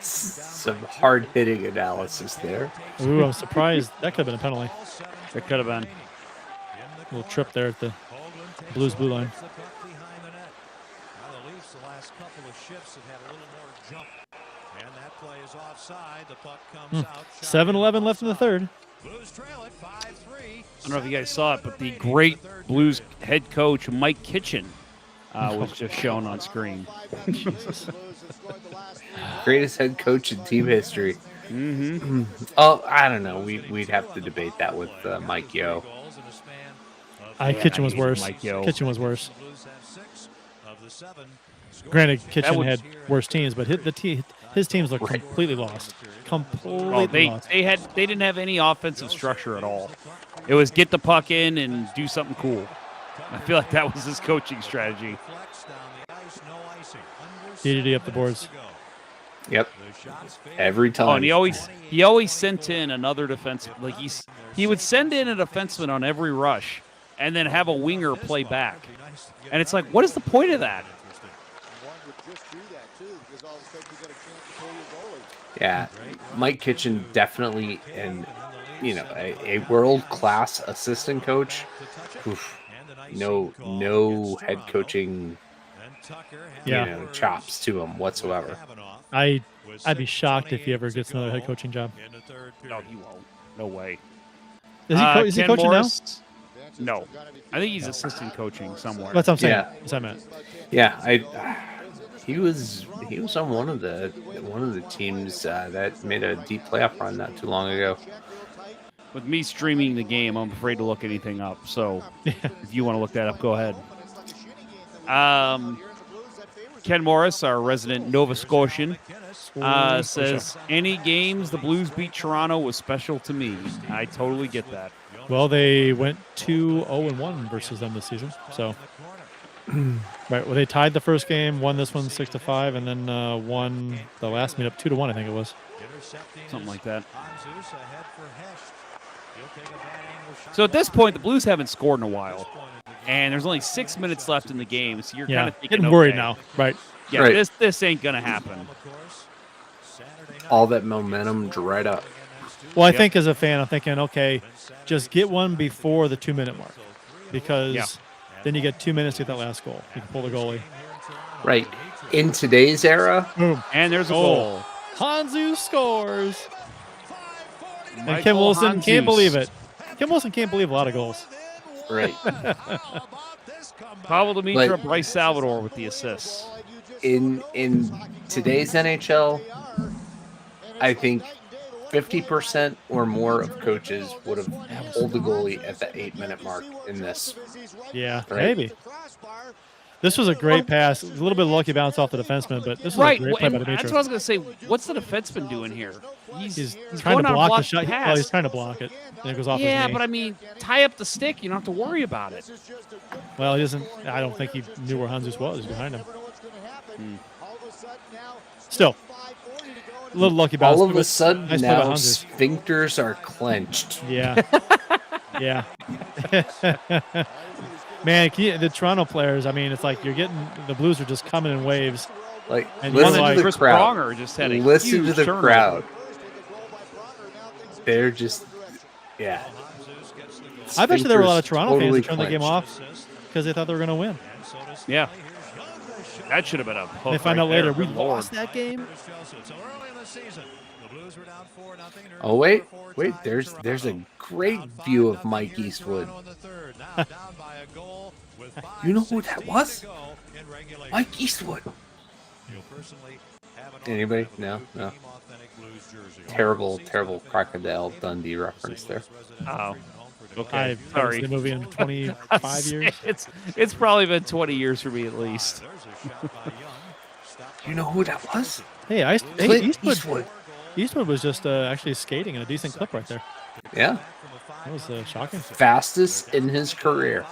Some hard-hitting analysis there. Ooh, I'm surprised. That could have been a penalty. It could have been. A little trip there at the Blues blue line. The Leafs the last couple of shifts have had a little more jump. And that play is offside. The puck comes out. 7-11 left in the third. Blues trail it 5-3. I don't know if you guys saw it, but the great Blues head coach, Mike Kitchen, was just shown on screen. Greatest head coach in team history. Mm-hmm. Oh, I don't know. We'd have to debate that with Mike Yo. Kitchen was worse. Kitchen was worse. Granted, Kitchen had worse teams, but his teams looked completely lost. Completely lost. They didn't have any offensive structure at all. It was get the puck in and do something cool. I feel like that was his coaching strategy. DDD up the boards. Yep. Every time. Oh, and he always sent in another defenseman. Like he would send in a defenseman on every rush, and then have a winger play back. And it's like, what is the point of that? Yeah, Mike Kitchen definitely, and a world-class assistant coach. Oof, no head coaching, chops to him whatsoever. I'd be shocked if he ever gets another head coaching job. No, he won't. No way. Is he coaching Morris, now? No, I think he's assistant coaching somewhere. That's what I'm saying. Yeah. That's what I meant. Yeah, he was on one of the teams that made a deep playoff run not too long ago. With me streaming the game, I'm afraid to look anything up. So if you want to look that up, go ahead. Ken Morris, our resident Nova Scotian, says, any games the Blues beat Toronto was special to me. I totally get that. Well, they went 2-0-1 versus them this season. So, right. Well, they tied the first game, won this one 6-5, and then won the last meetup 2-1. I think it was something like that. So at this point, the Blues haven't scored in a while, and there's only 6 minutes left in the game. So you're kind of thinking, getting worried now, right? Yeah, right. This ain't gonna happen. All that momentum dried up. Well, I think as a fan, I'm thinking, okay, just get one before the 2-minute mark, because then you get 2 minutes to get that last goal. You can pull the goalie. Right. In today's era, boom, and there's a goal. Hanzu scores. Michael and Kim Wilson Hanzus. can't believe it. Kim Wilson can't believe a lot of goals. Right. Pavel Demitra, Bryce Salvador with the assists. In today's NHL, I think 50% or more of coaches would have pulled the goalie at the 8-minute mark in this. Yeah, right? maybe. This was a great pass. A little bit of lucky bounce off the defenseman, but this was a great play by Demitra. That's what I was going to say. What's the defenseman doing here? He's trying to block the shot. Well, he's trying to block it. And it goes off his knee. But I mean, tie up the stick. You don't have to worry about it. Well, he doesn't. I don't think he knew where Hanzus was. He's behind him. Still, a little lucky bounce. All of a sudden, nice now sphincters are clenched. Yeah. Yeah. Man, the Toronto players, I mean, it's like you're getting the Blues are just coming in waves. Like, and listen to the Chris crowd. Pronger just had a listen to the turnover. crowd. They're just, I bet you there were a lot of Toronto totally fans that turned the game off because they thought they were going to win. Yeah. That should have been a hook. They find out later we Good lost that game. Oh wait, there's a great view of Mike Eastwood. You know who that was? Mike Eastwood. Anybody? No. Terrible Crocodile Dundee reference there. Oh. Okay. I've sorry. The movie in 25 years. It's probably been 20 years for me at least. You know who that was? Hey, Eastwood. Eastwood was just actually skating in a decent clip right there. Yeah. That was shocking. Fastest in his career.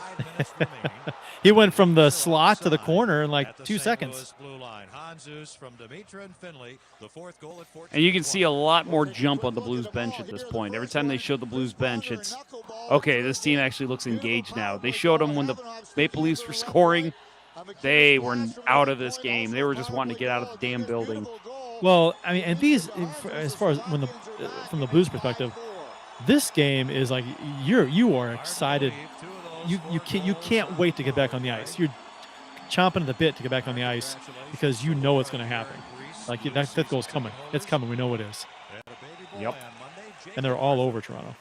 He went from the slot to the corner in like 2 seconds. And you can see a lot more jump on the Blues bench at this point. Every time they show the Blues bench, it's, okay, this team actually looks engaged now. They showed them when the Maple Leafs were scoring. They were out of this game. They were just wanting to get out of the damn building. Well, I mean, and these, as far as from the Blues perspective, this game is like you are excited. You can't wait to get back on the ice. You're chomping at the bit to get back on the ice because you know it's going to happen. Like that goal's coming. It's coming. We know it is. Yep. And they're all over Toronto.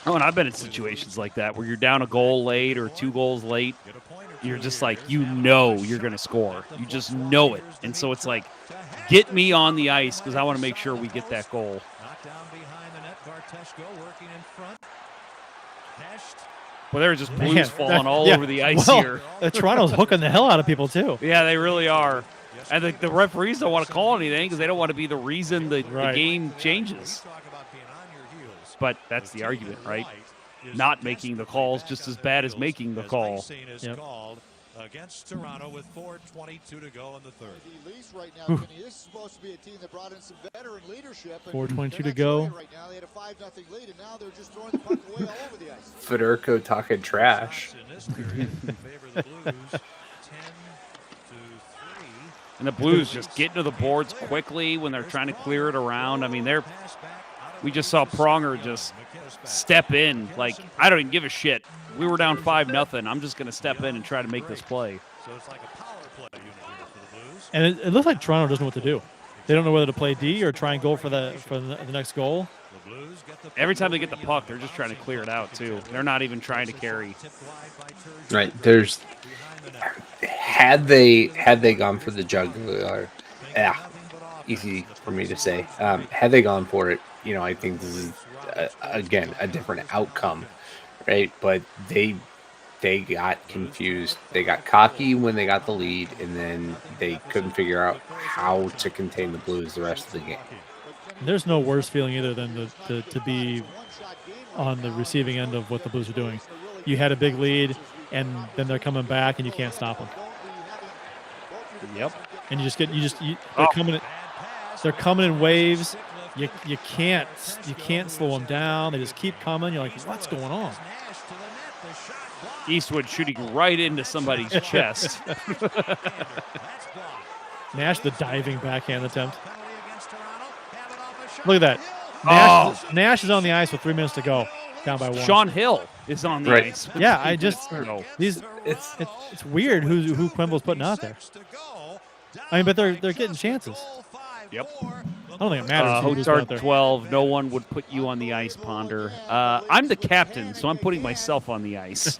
Oh, and I've been in situations like that where you're down a goal late or 2 goals late. You're just like, you know you're going to score. You just know it. And so it's like, get me on the ice because I want to make sure we get that goal. Well, there were just Blues falling all over the ice here. Toronto's hooking the hell out of people, too. Yeah, they really are. And the referees don't want to call anything because they don't want to be the reason the game changes. But that's the argument, right? Not making the calls just as bad as making the call. Yep. Against Toronto with 4:22 to go in the third. This is supposed to be a team that brought in some veteran leadership. 4:22 to go. Right now they had a 5-0 lead, and now they're just throwing the puck away all over the ice. Federico talking trash. And the Blues just get to the boards quickly when they're trying to clear it around. I mean, we just saw Pronger just step in. Like, I don't even give a shit. We were down 5-0. I'm just going to step in and try to make this play. So it's like a power play unit here for the Blues. And it looks like Toronto doesn't know what to do. They don't know whether to play D or try and go for the next goal. Every time they get the puck, they're just trying to clear it out, too. They're not even trying to carry. Right. There's had they gone for the jugular, easy for me to say. Had they gone for it, I think this is again a different outcome, right? But they they got confused. They got cocky when they got the lead, and then they couldn't figure out how to contain the Blues the rest of the game. There's no worse feeling either than to be on the receiving end of what the Blues are doing. You had a big lead, and then they're coming back, and you can't stop them. Yep. And they're coming in waves. You can't slow them down. They just keep coming. You're like, what's going on? Eastwood shooting right into somebody's chest. Nash, the diving backhand attempt. Look at that. Nash is on the ice with 3 minutes to go, down by 1. Sean Hill is on the ice. Yeah, it's weird who Quenneville's putting out there. I mean, but they're getting chances. Yep. I don't think it matters. Hotard 12. No one would put you on the ice, Ponder. I'm the captain, so I'm putting myself on the ice.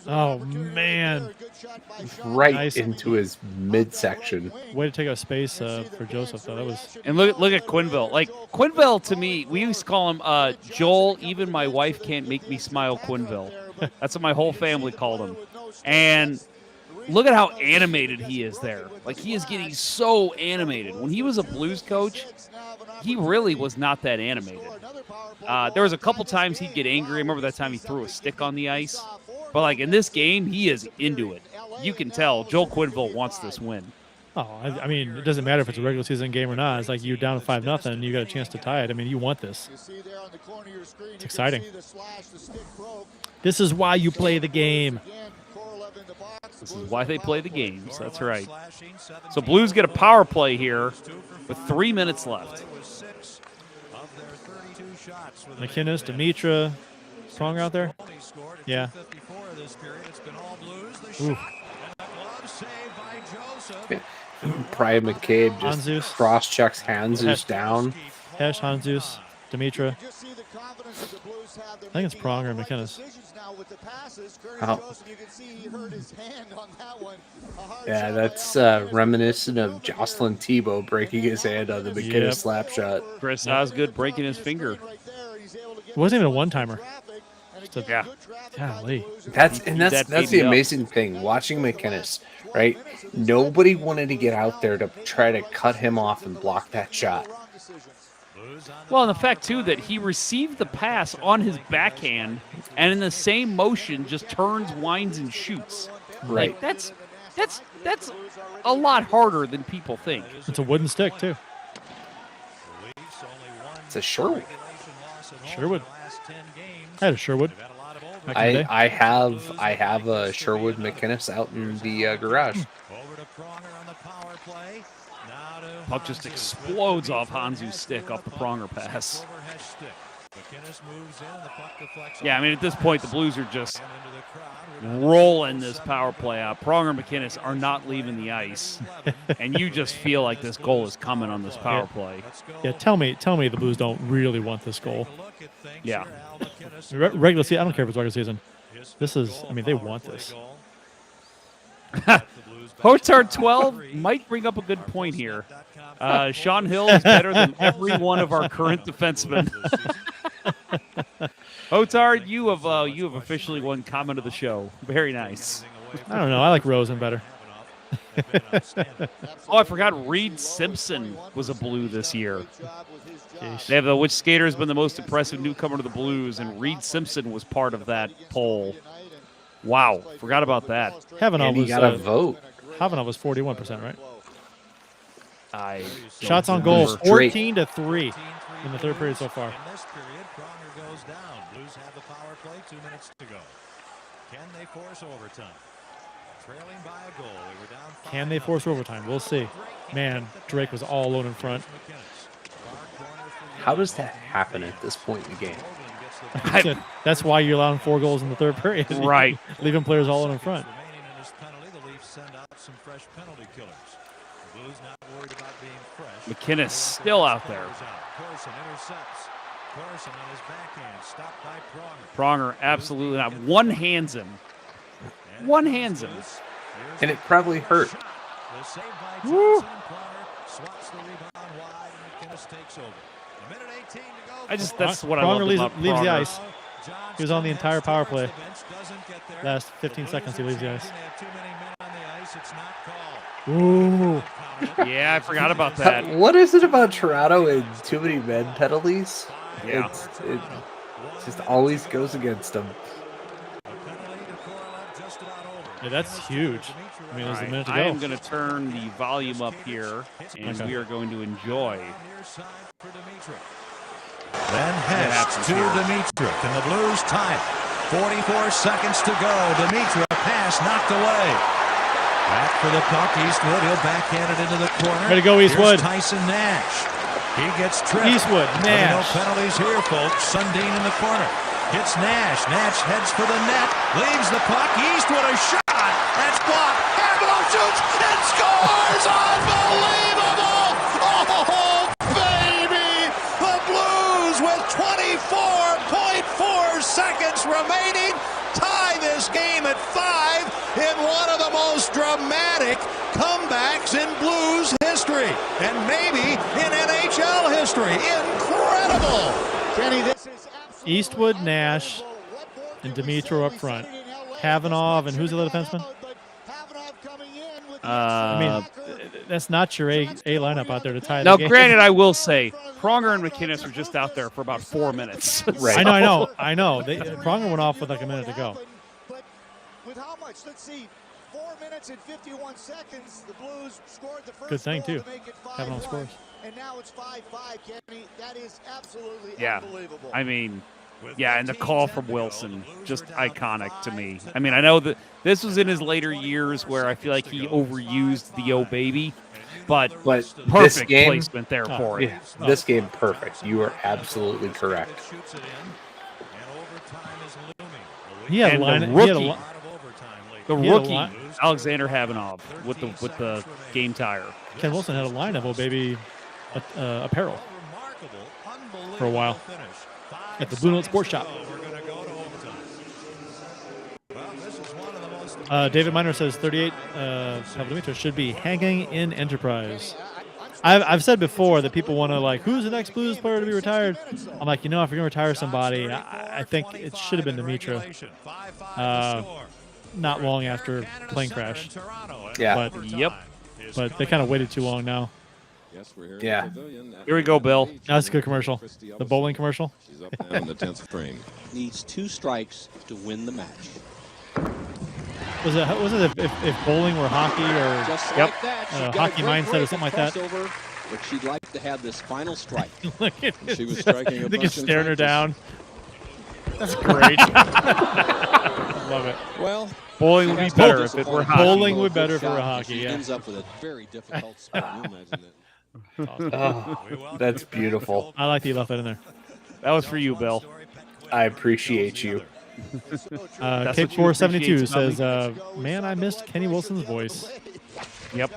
Oh man! Right into his midsection. Way to take up space for Joseph, though. That was. And look at Quenneville. Like Quenneville, to me, we used to call him Joel. Even my wife can't make me smile. Quenneville. That's what my whole family called him. And look at how animated he is there. Like, he is getting so animated. When he was a Blues coach, he really was not that animated. There was a couple times he'd get angry. I remember that time he threw a stick on the ice. But, like, in this game, he is into it. You can tell Joel Quenneville wants this win. Oh, I mean, it doesn't matter if it's a regular season game or not. It's like you're down 5-0 and you got a chance to tie it. I mean, you want this. It's exciting. This is why you play the game. This is why they play the games. That's right. So Blues get a power play here with 3 minutes left. McInnes, Dimitra, Pronger out there? Yeah. Ooh. Brian McCabe just Hanzus. cross-checks Hanzus down. Hesh, Hanzus, Dimitra. I think it's Pronger and McInnes. Oh. Yeah, that's reminiscent of Jocelyn Tebow breaking his hand on the McInnes slap shot. Chris Osgood breaking his finger. It wasn't even a one-timer. Yeah. Golly. That's the amazing thing. Watching McInnes, right? Nobody wanted to get out there to try to cut him off and block that shot. Well, and the fact, too, that he received the pass on his backhand and in the same motion just turns, winds, and shoots. Right. Like, that's a lot harder than people think. It's a wooden stick, too. It's a Sherwood. Sherwood. I had a Sherwood. I have a Sherwood McInnes out in the garage. Puck just explodes off Hanzu's stick off the Pronger pass. Yeah, I mean, at this point, the Blues are just rolling this power play out. Pronger and McInnes are not leaving the ice, and you just feel like this goal is coming on this power play. Yeah, tell me the Blues don't really want this goal. Yeah. Regular season, I don't care if it's regular season. This is, I mean, they want this. Hotard 12 might bring up a good point here. Sean Hill is better than every one of our current defensemen. Hotard, you have officially won comment of the show. Very nice. I don't know. I like Rosen better. Oh, I forgot Reed Simpson was a Blue this year. Jeez. They have which skater has been the most impressive newcomer to the Blues, and Reed Simpson was part of that poll. Wow, forgot about that. Havanov was got a vote. Havanov was 41%, right? I Shots on goal, 14-3 in the third period so far. In this period, Pronger goes down. Blues have the power play, 2 minutes to go. Can they force overtime? Trailing by a goal. They were down 5. Can they force overtime? We'll see. Man, Drake was all alone in front. How does that happen at this point in the game? That's why you're allowing 4 goals in the third period. Right. Leaving players all in front. Remaining in this penalty, the Leafs send out some fresh penalty killers. The Blues not worried about being fresh. McInnes still out there. Corson intercepts. Corson on his backhand, stopped by Pronger. Pronger absolutely not. One hands him. One hands him. And it probably hurt. The save by Johnson. Pronger swaps the rebound wide, and McInnes takes over. That's what I love about leaves the Pronger. ice. He was on the entire power play. Last 15 seconds, he leaves the ice. Ooh. Yeah, I forgot about that. What is it about Toronto and too many men penalties? Yeah. It just always goes against them. Yeah, that's huge. I mean, there's a minute to go. I am going to turn the volume up here, and we are going to enjoy. Then Hess to Dimitra. Can the Blues tie it? 44 seconds to go. Dimitra pass knocked away. Back for the puck. Eastwood. He'll backhand it into the corner. Way to go, Eastwood. Here's Tyson Nash. He gets tripped. Eastwood, Nash. No penalties here, folks. Sundin in the corner. Hits Nash. Nash heads for the net. Leaves the puck. Eastwood a shot. That's blocked. Cavanaugh shoots and scores. Unbelievable. Oh, baby. The Blues with 24.4 seconds remaining tie this game at 5 in one of the most dramatic comebacks in Blues history and maybe in NHL history. Incredible. Kenny, this is Eastwood, Nash, and Dimitra up front. Kavanaugh, and who's the other defenseman? I mean, that's not your A lineup out there to tie the Now, game. granted, I will say, Pronger and McInnes were just out there for about 4 minutes. Right. I know. Pronger went off with like a minute to go. But with how much? Let's see. 4 minutes and 51 seconds. The Blues scored the first Good thing, goal too. to make it 5-1. Kavanaugh scores. And now it's 5-5, Kenny. That is absolutely Yeah. unbelievable. I mean, yeah, and the call from Wilson, just iconic to me. I mean, I know that this was in his later years where I feel like he overused the "oh baby," but this perfect game, placement there for it. Yeah, this game, perfect. You are absolutely correct. He had And a line. the He had a rookie, li- the he had a rookie line- Alexander Havanov with the game tire. Ken Wilson had a line of baby apparel for a while at the Blue Note Sports Shop. David Miner says 38 Pavlomitra should be hanging in Enterprise. I've said before that people want to who's the next Blues player to be retired? I'm like, if you're going to retire somebody, I think it should have been Dimitra. Not long after plane crash. Yeah. But they kind of waited too long now. Yeah. Here we go, Bill. That's a good commercial. The bowling commercial. She's up now in the 10th frame. Needs 2 strikes to win the match. Was it if bowling were hockey or Just like that, she got hockey a great mindset or break something like that? crossover, but she'd like to have this final strike. Look at She was striking a I think it's bunch in staring her practice. down. That's great. Love it. Well, Bowling would be better if it were hockey. Bowling would be better for a hockey. She Yeah. ends up with a very difficult spot. You imagine it. Oh, that's beautiful. I like that you left that in there. That was for you, Bill. I appreciate you. That's what you Kate472 appreciate, says, man, I missed Kenny Wilson's voice. Yep.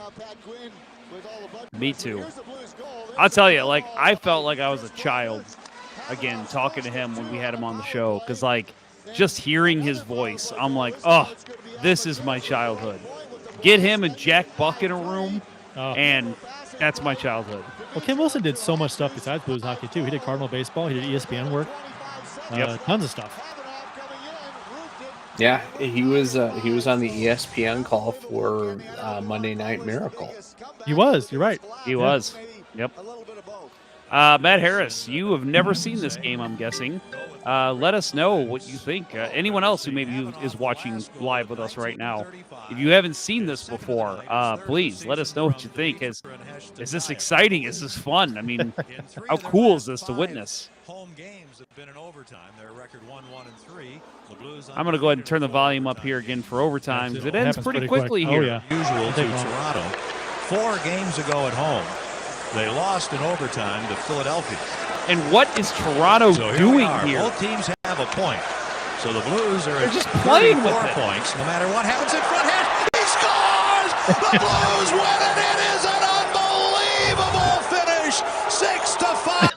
Me too. I'll tell you, I felt like I was a child again talking to him when we had him on the show because, just hearing his voice, I'm like, oh, this is my childhood. Get him and Jack Buck in a room, and that's my childhood. Well, Ken Wilson did so much stuff besides Blues hockey, too. He did Cardinal baseball. He did ESPN work. Tons of stuff. Yeah, he was on the ESPN call for Monday Night Miracle. He was. You're right. He was. Yep. Matt Harris, you have never seen this game, I'm guessing. Let us know what you think. Anyone else who maybe is watching live with us right now, if you haven't seen this before, please let us know what you think. Is this exciting? Is this fun? I mean, how cool is this to witness? Home games have been in overtime. Their record 1-1-3. The Blues I'm going to go ahead and turn the volume up here again for overtime because it ends pretty quickly here. Oh, yeah. Usual to Toronto. 4 games ago at home, they lost in overtime to Philadelphia. And what is Toronto doing here? Both teams have a point. So the Blues are just playing with 34 it. points. No matter what happens in front half, he scores! The Blues win it! It is an unbelievable finish! 6-5.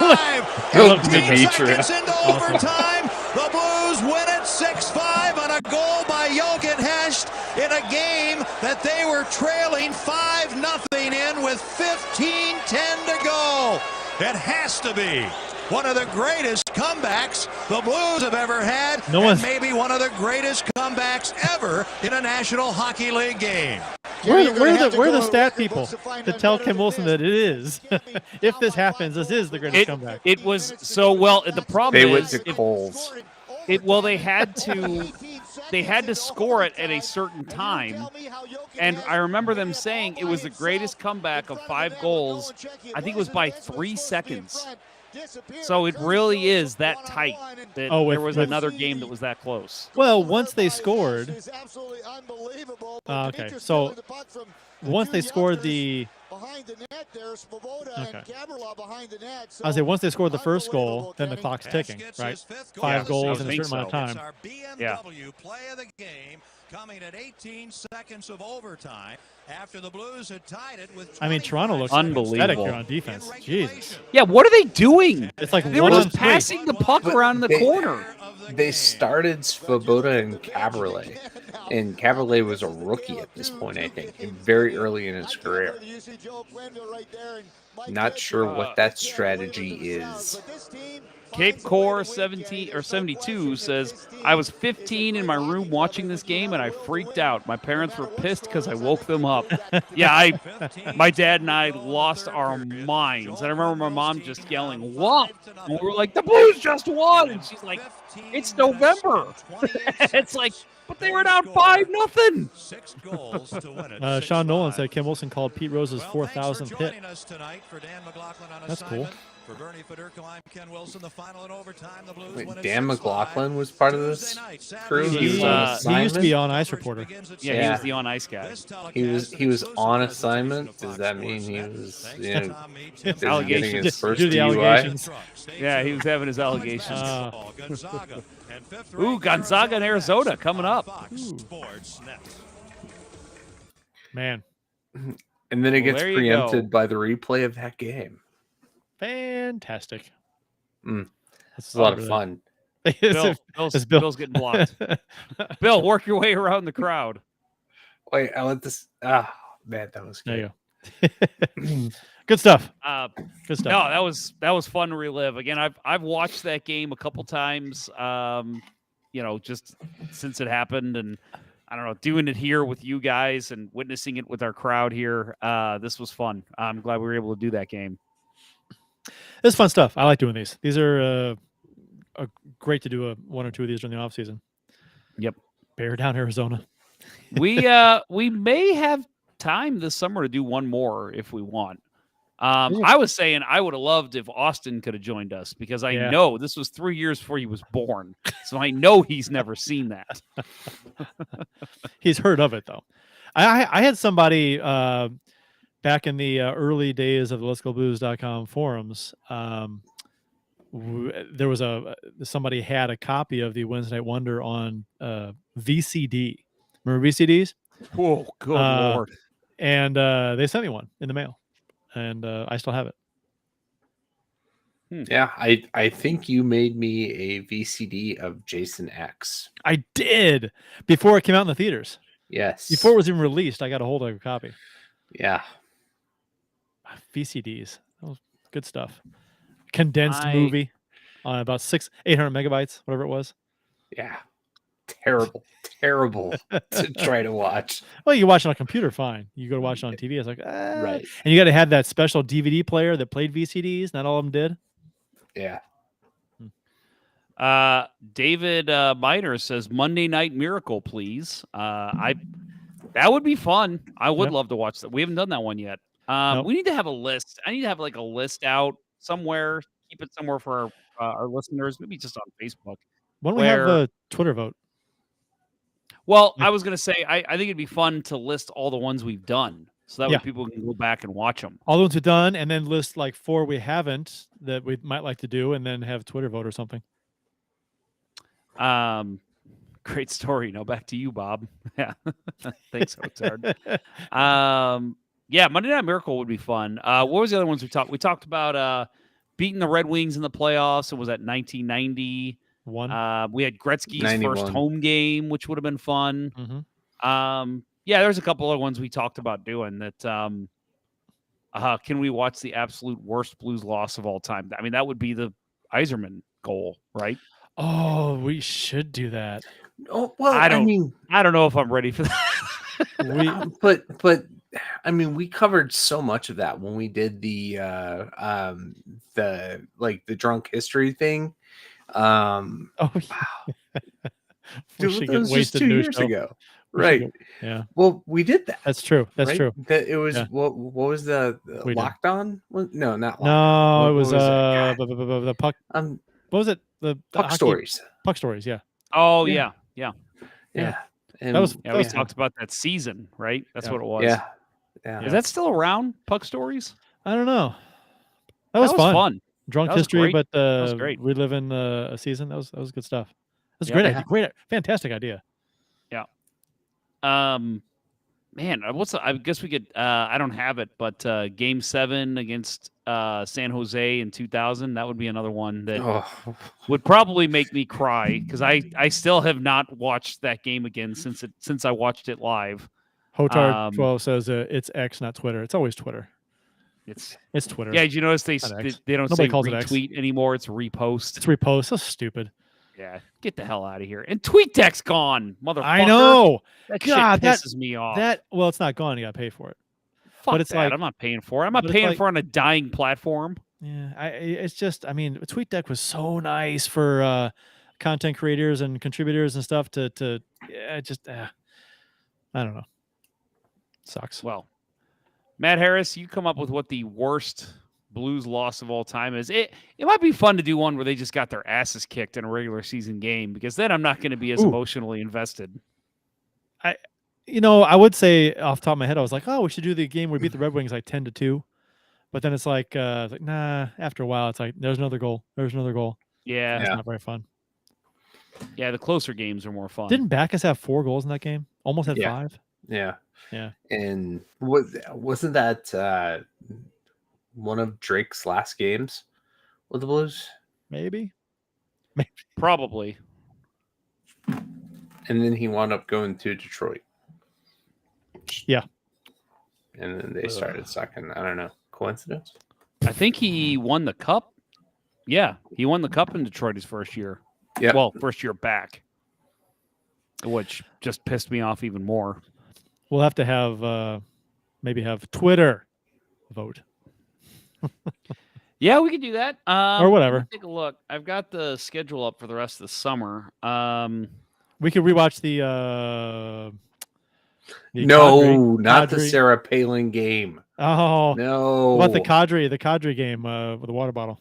18 seconds into overtime. The Blues win it 6-5 on a goal by Jochen Hest in a game that they were trailing 5-0 in with 15:10 to go. It has to be one of the greatest comebacks the Blues have ever had, and maybe one of the greatest comebacks ever in a National Hockey League game. Where are the stat people to tell Kim Wilson that it is? If this happens, this is the greatest comeback. It was so well. The problem They went is to Coles. they had to score it at a certain time, and I remember them saying it was the greatest comeback of 5 goals. I think it was by 3 seconds. So it really is that tight that there was another game that was that close. Well, once they scored. Okay, so once they scored the. Okay. I say once they scored the first goal, then the clock's ticking, right? 5 goals in a certain amount of time. Yeah. Play of the game coming at 18 seconds of overtime after the Blues had tied it with. I mean, Toronto looks unbelievable here on defense. Jesus. Yeah, what are they doing? It's like they were just passing the puck around the corner. They started Svoboda and Caberlet, and Caberlet was a rookie at this point, I think, very early in his career. Not sure what that strategy is. Cape Core 17 or 72 says, I was 15 in my room watching this game and I freaked out. My parents were pissed because I woke them up. Yeah, my dad and I lost our minds. And I remember my mom just yelling, "What?" And we were like, "The Blues just won." And she's like, "It's November." It's like, but they were down 5-0. 6 goals to win it. Sean Nolan said Kim Wilson called Pete Rose's 4,000th hit. That's cool. For Bernie Federico, I'm Ken Wilson. The final in overtime. The Blues Wait, Dan McLaughlin was part of this crew. He used to be on ice reporter. Yeah, he was the on ice guy. He was on assignment. Does that mean he was allegations? Getting his first Do the DUI? allegations. Yeah, he was having his allegations. Ooh, Gonzaga and Arizona coming up. Man. And then it Well, gets there you preempted go. by the replay of that game. Fantastic. That's a lot of fun. Bill's getting blocked. Bill, work your way around the crowd. Wait, I want this. Ah, man, that was good. There you go. Good stuff. Good stuff. No, that was fun to relive. Again, I've watched that game a couple times. Just since it happened, and I don't know, doing it here with you guys and witnessing it with our crowd here. This was fun. I'm glad we were able to do that game. It's fun stuff. I like doing these. These are great to do one or two of these during the off season. Yep. Bear down Arizona. We may have time this summer to do one more if we want. I was saying I would have loved if Austin could have joined us because I know this was 3 years before he was born. So I know he's never seen that. He's heard of it, though. I had somebody back in the early days of the letsgoblues.com forums. There was somebody had a copy of the Wednesday Night Wonder on VCD. Remember VCDs? Whoa, good Lord. And they sent me one in the mail. And I still have it. Yeah, I think you made me a VCD of Jason X. I did before it came out in the theaters. Yes. Before it was even released, I got a hold of a copy. Yeah. VCDs. That was good stuff. Condensed movie on about 800 megabytes, whatever it was. Yeah. Terrible to try to watch. Well, you watch it on a computer, fine. You go to watch it on TV, it's like, right. And you got to have that special DVD player that played VCDs. Not all of them did. Yeah. David Miner says Monday Night Miracle, please. That would be fun. I would love to watch that. We haven't done that one yet. We need to have a list. I need to have like a list out somewhere. Keep it somewhere for our listeners. Maybe just on Facebook. Why don't we have a Twitter vote? Well, I was going to say, I think it'd be fun to list all the ones we've done. So that way people can go back and watch them. All the ones we've done, and then list like 4 we haven't that we might like to do, and then have Twitter vote or something. Great story. Now back to you, Bob. Yeah. Thanks, Hoaxard. Monday Night Miracle would be fun. What was the other ones we talked? We talked about beating the Red Wings in the playoffs. It was at 1990. We had Gretzky's 91. first home game, which would have been fun. Mm-hmm. There's a couple of ones we talked about doing that. can we watch the absolute worst Blues loss of all time? I mean, that would be the Yzerman goal, right? Oh, we should do that. Oh well, I I mean, don't know if I'm ready for that. but I mean, we covered so much of that when we did the drunk history thing. Oh, Dude, that was just 2 years ago, right? Yeah. Well, we did that. That's true. That's right? true. That it was Yeah. what was the We did. locked on? No, not locked No, on. it was God. the puck. What was it? The Puck hockey- stories. Puck stories. Yeah. Oh Yeah. yeah. And That was we talked about that season, right? That's what it was. Yeah. Is that still around? Puck stories? I don't know. That was fun. Drunk That was history, great. but That was great. reliving a season. That was good stuff. That's a Yeah. great idea. Great, fantastic idea. Yeah. Man, I guess we could. I don't have it, but Game 7 against San Jose in 2000. That would be another one that would probably make me cry because I still have not watched that game again since I watched it live. Hotard 12 says it's X, not Twitter. It's always Twitter. It's Twitter. Yeah, did you notice they don't say calls it X. retweet anymore? It's repost. It's repost. So stupid. Yeah, get the hell out of here. And TweetDeck's gone, motherfucker. I know. That God, shit pisses me off. Well, it's not gone. You got to pay for it. Fuck but it's that. like I'm not paying for it. I'm not paying for it on a dying platform. Yeah, it's just. I mean, TweetDeck was so nice for content creators and contributors and stuff. I don't know. Sucks. Well, Matt Harris, you come up with what the worst Blues loss of all time is. It might be fun to do one where they just got their asses kicked in a regular season game because then I'm not going to be as emotionally invested. I would say off the top of my head, I was like, oh, we should do the game where we beat the Red Wings like 10-2. But then it's like, nah, after a while, it's like, there's another goal. There's another goal. Yeah. It's not very fun. Yeah, the closer games are more fun. Didn't Backus have 4 goals in that game? Almost had 5? Yeah. Yeah. And wasn't that one of Drake's last games with the Blues? Maybe. Probably. And then he wound up going to Detroit. Yeah. And then they started sucking. I don't know. Coincidence? I think he won the cup. Yeah, he won the cup in Detroit his first year. Yeah. Well, first year back, which just pissed me off even more. We'll have to have maybe have Twitter vote. Yeah, we could do that. Or whatever. Take a look. I've got the schedule up for the rest of the summer. We could rewatch the not the Sarah Palin game. Oh no! What about the Cadre game with the water bottle?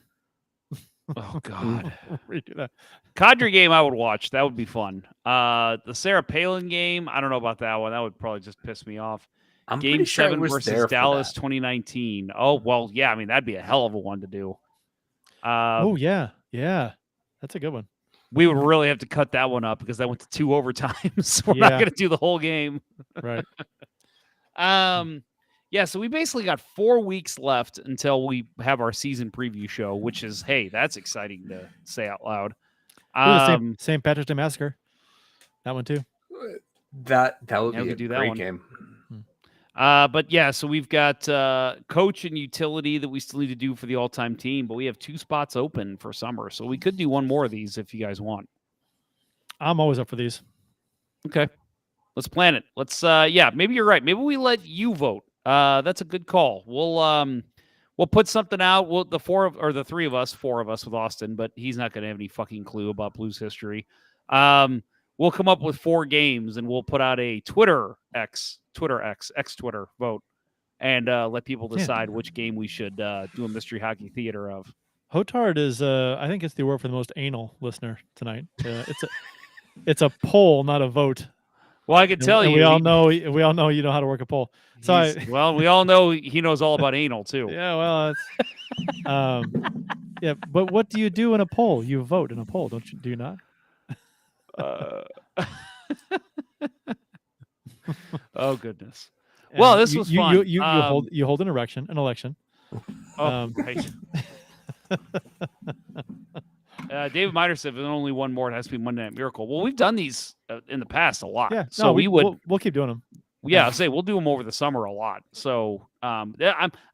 Oh God! Redo that. Cadre game I would watch. That would be fun. The Sarah Palin game, I don't know about that one. That would probably just piss me off. I'm Game pretty sure 7 I was versus there for Dallas that. 2019. Oh well, yeah. I mean, that'd be a hell of a one to do. Oh yeah, that's a good one. We would really have to cut that one up because that went to 2 overtimes. We're not going to do the whole game. Right. Yeah, so we basically got 4 weeks left until we have our season preview show, which is, hey, that's exciting to say out loud. St. Patrick's Day Massacre. That one too. That would be a do that great one. game. But yeah, so we've got coach and utility that we still need to do for the all-time team, but we have 2 spots open for summer, so we could do one more of these if you guys want. I'm always up for these. Okay, let's plan it. Let's maybe you're right. Maybe we let you vote. That's a good call. We'll put something out. The 4 of us with Austin, but he's not going to have any fucking clue about Blues history. We'll come up with 4 games and we'll put out a Twitter vote and let people decide which game we should do a mystery hockey theater of. Hotard is I think it's the award for the most anal listener tonight. It's a poll, not a vote. Well, I can tell you, we all know you know how to work a poll. So well, we all know he knows all about anal too. Yeah, well, it's, yeah, but what do you do in a poll? You vote in a poll, don't you? Do you not? Oh goodness. Well, this was fun. You hold an election. Oh, right. David Miter said there's only one more. It has to be Monday Night Miracle. Well, we've done these in the past a lot. Yeah, so we'll keep doing them. Yeah, I'll say we'll do them over the summer a lot. So I'm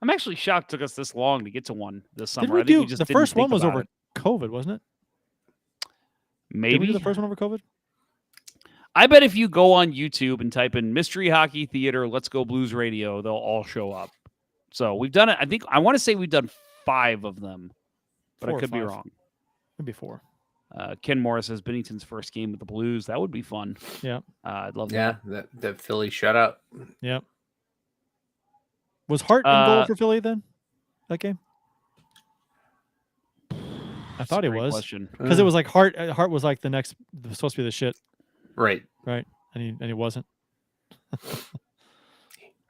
actually shocked it took us this long to get to one this summer. Did we I think we do just the didn't first one think was about over it. COVID, wasn't it? Maybe Did we do the first one over COVID? I bet if you go on YouTube and type in Mystery Hockey Theater, Let's Go Blues Radio, they'll all show up. So we've done it. I want to say we've done 5 of them, but 4 I or could be 5. wrong. Maybe 4. Ken Morris says Bennington's first game with the Blues. That would be fun. Yeah. I'd love Yeah, that. that Philly shutout. Yeah. Was Hart in goal for Philly then? That game? I thought he was. Because it was like Hart was like the next supposed to be the shit. Right. Right. And he wasn't.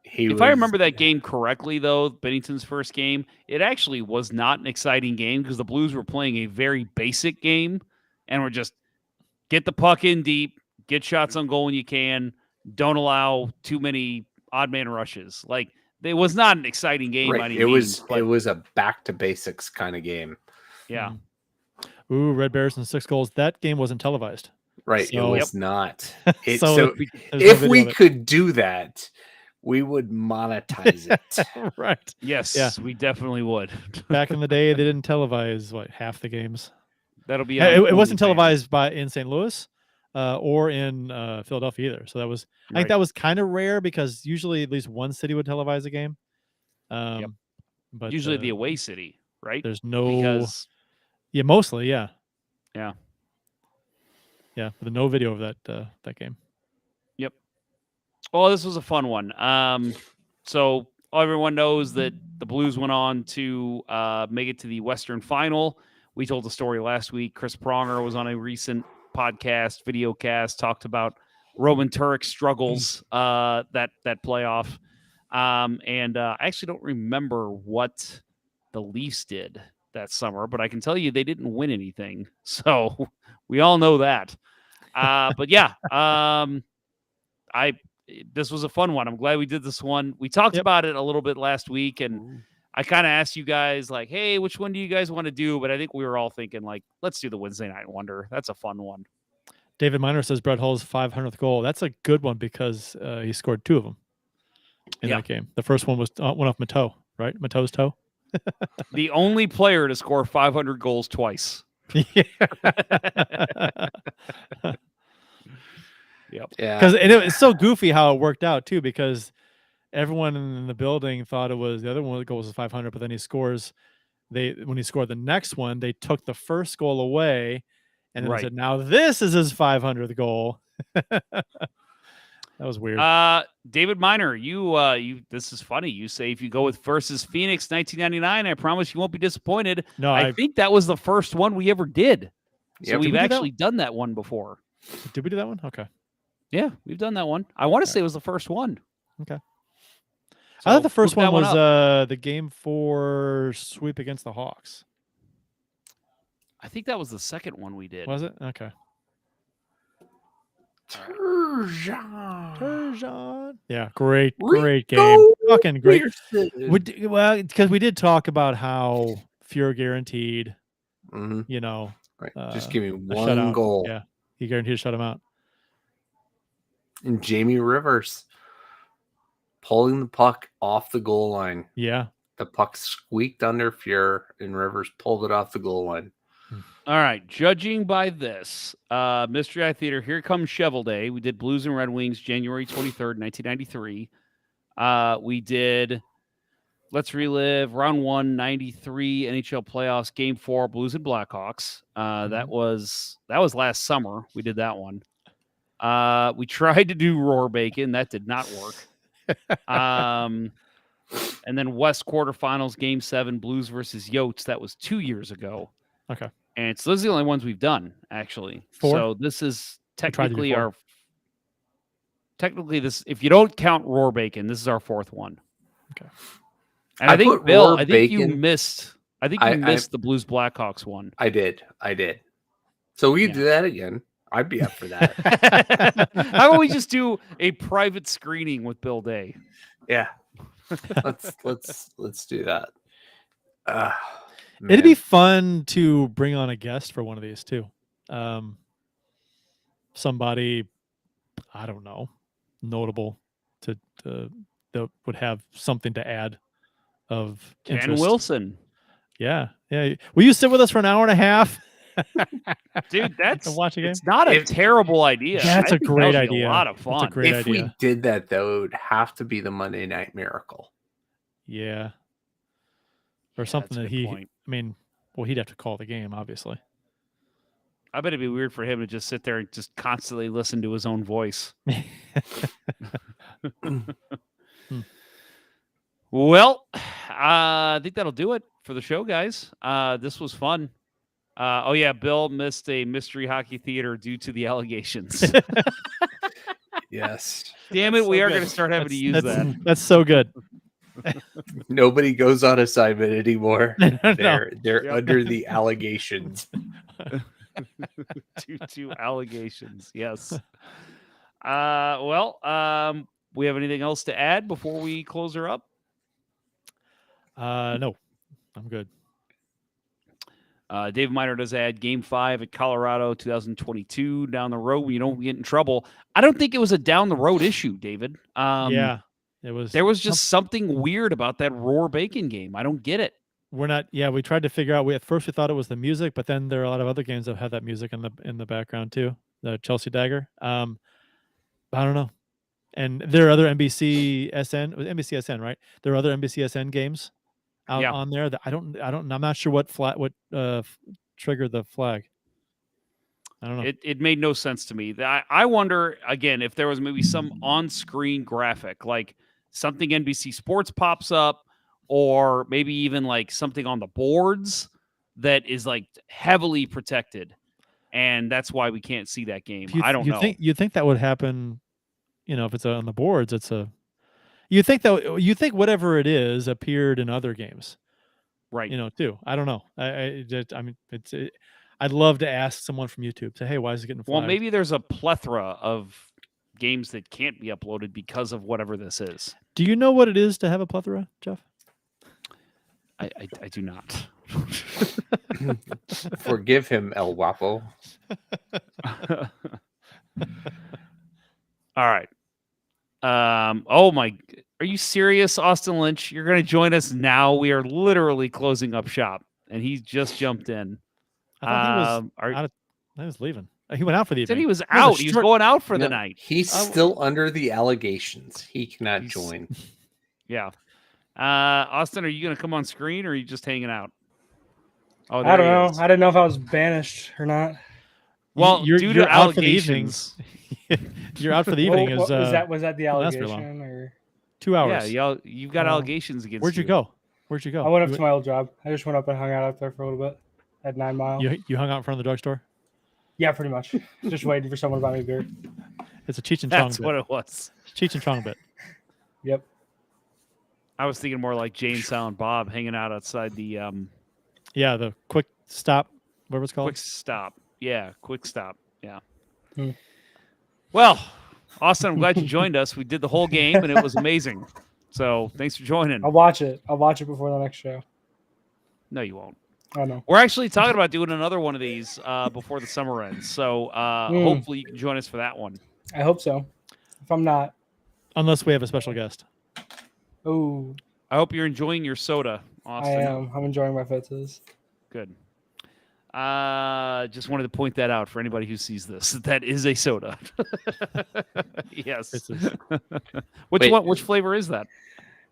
If I remember that game correctly, though, Bennington's first game, it actually was not an exciting game because the Blues were playing a very basic game and were just get the puck in deep, get shots on goal when you can, don't allow too many odd man rushes. Like, it was not an exciting game. Right. By any It means, was a back to basics kind of game. Yeah. Ooh, Red Bears and 6 goals. That game wasn't televised. Right. So, it was not. so if we could do that, we would monetize it. Right. Yes, yeah. we definitely would. Back in the day, they didn't televise half the games. That'll be. It wasn't televised in St. Louis or in Philadelphia either. So that was. I think that was kind of rare because usually at least one city would televise a game. But usually the away city, right? There's no. Because, yeah, mostly, yeah. Yeah. Yeah, with no video of that game. Yep. Well, this was a fun one. So everyone knows that the Blues went on to make it to the Western Final. We told the story last week. Chris Pronger was on a recent podcast, video cast, talked about Roman Turek's struggles that playoff. And I actually don't remember what the Leafs did that summer, but I can tell you they didn't win anything. So we all know that. But yeah, this was a fun one. I'm glad we did this one. We talked about it a little bit last week, and I kind of asked you guys, like, hey, which one do you guys want to do? But I think we were all thinking, like, let's do the Wednesday Night Wonder. That's a fun one. David Miner says Brett Hull's 500th goal. That's a good one because he scored 2 of them in that game. The first one was one off Mateau, right? Mateau's toe. The only player to score 500 goals twice. Yeah. Yep. Yeah. Because it's so goofy how it worked out too, because everyone in the building thought it was the other one goal was 500, but then he scores. When he scored the next one, they took the first goal away, and then they said, "Now this is his 500th goal." That was weird. David Miner, you. This is funny. You say if you go with versus Phoenix 1999, I promise you won't be disappointed. No, I think that was the first one we ever did. So we've actually done done that one before. Did we do that one? Okay. Yeah, we've done that one. I want to say it was the first one. Okay. So I thought the first one was up. the game 4 sweep against the Hawks. I think that was the second one we did. Was it? Okay. Turgeon. Yeah, great game. Fucking great. Well, because we did talk about how Fuhrer guaranteed, you know, just give me one shutout. goal. Yeah, he guaranteed to shut him out. And Jamie Rivers pulling the puck off the goal line. Yeah. The puck squeaked under Fuhrer, and Rivers pulled it off the goal line. All right, judging by this, Mystery Eye Theater, here comes Shovel Day. We did Blues and Red Wings January 23rd, 1993. We did Let's Relive Round 1, 93 NHL Playoffs, Game 4, Blues and Blackhawks. That was last summer. We did that one. We tried to do Roar Bacon. That did not work. And then West quarterfinals, Game 7, Blues versus Yotes. That was 2 years ago. Okay. And so those are the only ones we've done, actually. 4? So this is technically if you don't count Roar Bacon, this is our 4th one. Okay. And I think Bill, you missed the Blues Blackhawks one. I did. So we do that again. I'd be up for that. How about we just do a private screening with Bill Day? Yeah. Let's do that. It'd be fun to bring on a guest for one of these too. Somebody, I don't know, notable that would have something to add of Ken interest. Wilson. Yeah. Will you sit with us for an hour and a half? Dude, and watch a game? it's not a terrible idea. That's I a think great that would be idea. A lot of fun. That's a great If idea. we did that, though, it would have to be the Monday Night Miracle. Yeah. Or something that's a that good point. I mean, well, he'd have to call the game, obviously. I bet it'd be weird for him to just sit there and just constantly listen to his own voice. Well, I think that'll do it for the show, guys. This was fun. Oh, yeah, Bill missed a mystery hockey theater due to the allegations. Yes. Damn it, we are going to start having to use that. That's so good. Nobody goes on assignment anymore. No. They're under the allegations. Due to allegations, yes. We have anything else to add before we close her up? No, I'm good. Dave Miner does add Game 5 at Colorado 2022 down the road. You don't get in trouble. I don't think it was a down the road issue, David. Yeah, it was. There was just something weird about that Roar Bacon game. I don't get it. We're not. Yeah, we tried to figure out. At first we thought it was the music, but then there are a lot of other games that have that music in the background too. The Chelsea Dagger. I don't know. And there are other NBCSN, right? There are other NBCSN games out on there that I'm not sure what triggered the flag. I don't know. It made no sense to me. I wonder again if there was maybe some on-screen graphic, like something NBC Sports pops up, or maybe even like something on the boards that is like heavily protected, and that's why we can't see that game. I don't know. You think that would happen? If it's on the boards, you think whatever it is appeared in other games, right? Too. I don't know. I'd love to ask someone from YouTube. Say, hey, why is it getting flagged? Well, maybe there's a plethora of games that can't be uploaded because of whatever this is. Do you know what it is to have a plethora, Jeff? I do not. Forgive him, El Guapo. All right. Oh my! Are you serious, Austin Lynch? You're going to join us now? We are literally closing up shop, and he just jumped in. I thought he was leaving. He went out for the evening. Said he was out. He was going out for the night. He's still under the allegations. He cannot join. Yeah. Austin, are you going to come on screen, or are you just hanging out? Oh, I don't know. I didn't know if I was banished or not. Well, you're due to out for the evening. allegations. You're out for the evening. Was that the allegation? Or 2 hours. Yeah, you've got allegations against you. Where'd you go? Where'd you go? I went up to my old job. I just went up and hung out up there for a little bit at 9 Mile. You hung out in front of the drugstore? Yeah, pretty much. Just waiting for someone to buy me a beer. It's a Cheech and Chong That's bit. what it was. Cheech and Chong bit. Yep. I was thinking more like Jane, Silent Bob hanging out outside the the quick stop. What was it called? Quick Stop. Yeah, Quick Stop. Yeah. Hmm. Well, Austin, I'm glad you joined us. We did the whole game, and it was amazing. So thanks for joining. I'll watch it. I'll watch it before the next show. No, you won't. I know. We're actually talking about doing another one of these before the summer ends. So hopefully you can join us for that one. I hope so. If I'm not. Unless we have a special guest. Oh. I hope you're enjoying your soda, Austin. I am. I'm enjoying my Fitz's. Good. Just wanted to point that out for anybody who sees this. That is a soda. Yes. Which flavor is that?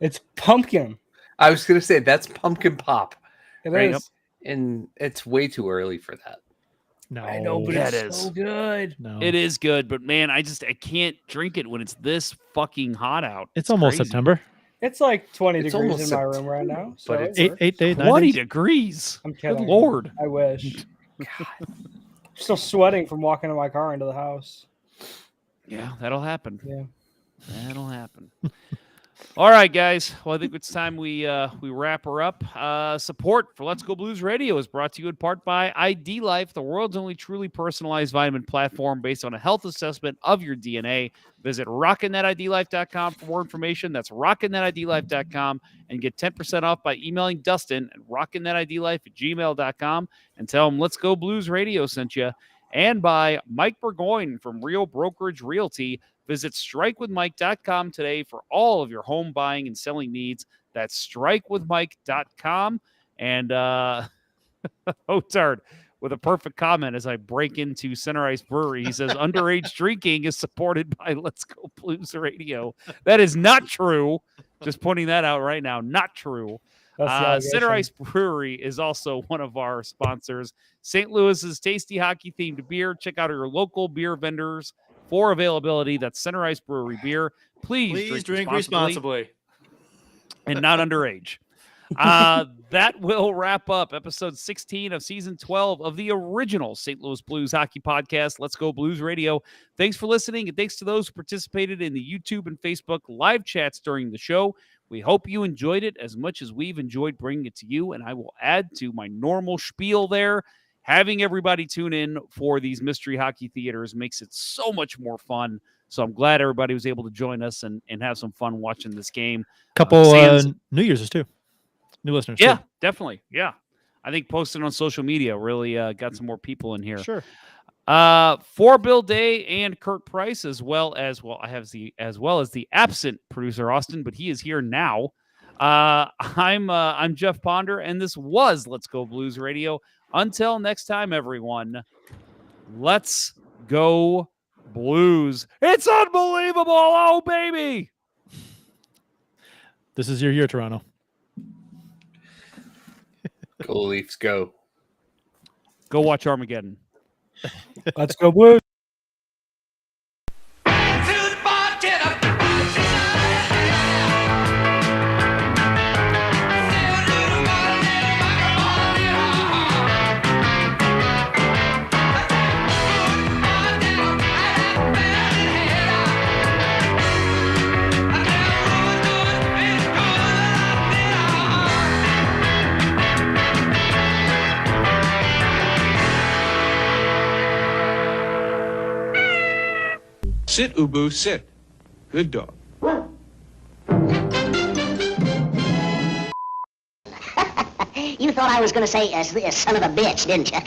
It's pumpkin. I was going to say that's pumpkin pop. It is. And it's way too early for that. No, I know, but it's so good. No, it is good, but man, I can't drink it when it's this fucking hot out. It's almost crazy. September. It's like 20 It's degrees almost in my room right now. So but it's Eight days, 9 20 days? degrees. I'm kidding. Good Lord. I wish. I'm still sweating from walking in my car into the house. Yeah, that'll happen. Yeah. That'll happen. All right, guys. Well, I think it's time we wrap her up. Support for Let's Go Blues Radio is brought to you in part by ID Life, the world's only truly personalized vitamin platform based on a health assessment of your DNA. Visit rockinthatidlife.com for more information. That's rockinthatidlife.com and get 10% off by emailing Dustin at rockinthatidlife@gmail.com and tell him Let's Go Blues Radio sent you. And by Mike Burgoyne from Real Brokerage Realty. Visit strikewithmike.com today for all of your home buying and selling needs. That's strikewithmike.com. And Hotard with a perfect comment as I break into Center Ice Brewery. He says, underage drinking is supported by Let's Go Blues Radio. That is not true. Just pointing that out right now. Not true. Center Ice Brewery is also one of our sponsors. St. Louis's tasty hockey-themed beer. Check out your local beer vendors for availability. That's Center Ice Brewery beer. Please drink responsibly. And not underage. That will wrap up episode 16 of season 12 of the original St. Louis Blues hockey podcast, Let's Go Blues Radio. Thanks for listening, and thanks to those who participated in the YouTube and Facebook live chats during the show. We hope you enjoyed it as much as we've enjoyed bringing it to you, and I will add to my normal spiel there. Having everybody tune in for these mystery hockey theaters makes it so much more fun. So I'm glad everybody was able to join us and have some fun watching this game. Couple New Year's too. New listeners. Yeah, too. definitely. Yeah. I think posting on social media really got some more people in here. Sure. For Bill Day and Kurt Price, as well as the absent producer Austin, but he is here now. I'm Jeff Ponder, and this was Let's Go Blues Radio. Until next time, everyone, let's go Blues. It's unbelievable. Oh, baby. This is your year, Toronto. Go Leafs, go. Go watch Armageddon. Let's go Blues. Sit, Ubu, sit. Good dog. You thought I was going to say, son of a bitch, didn't you?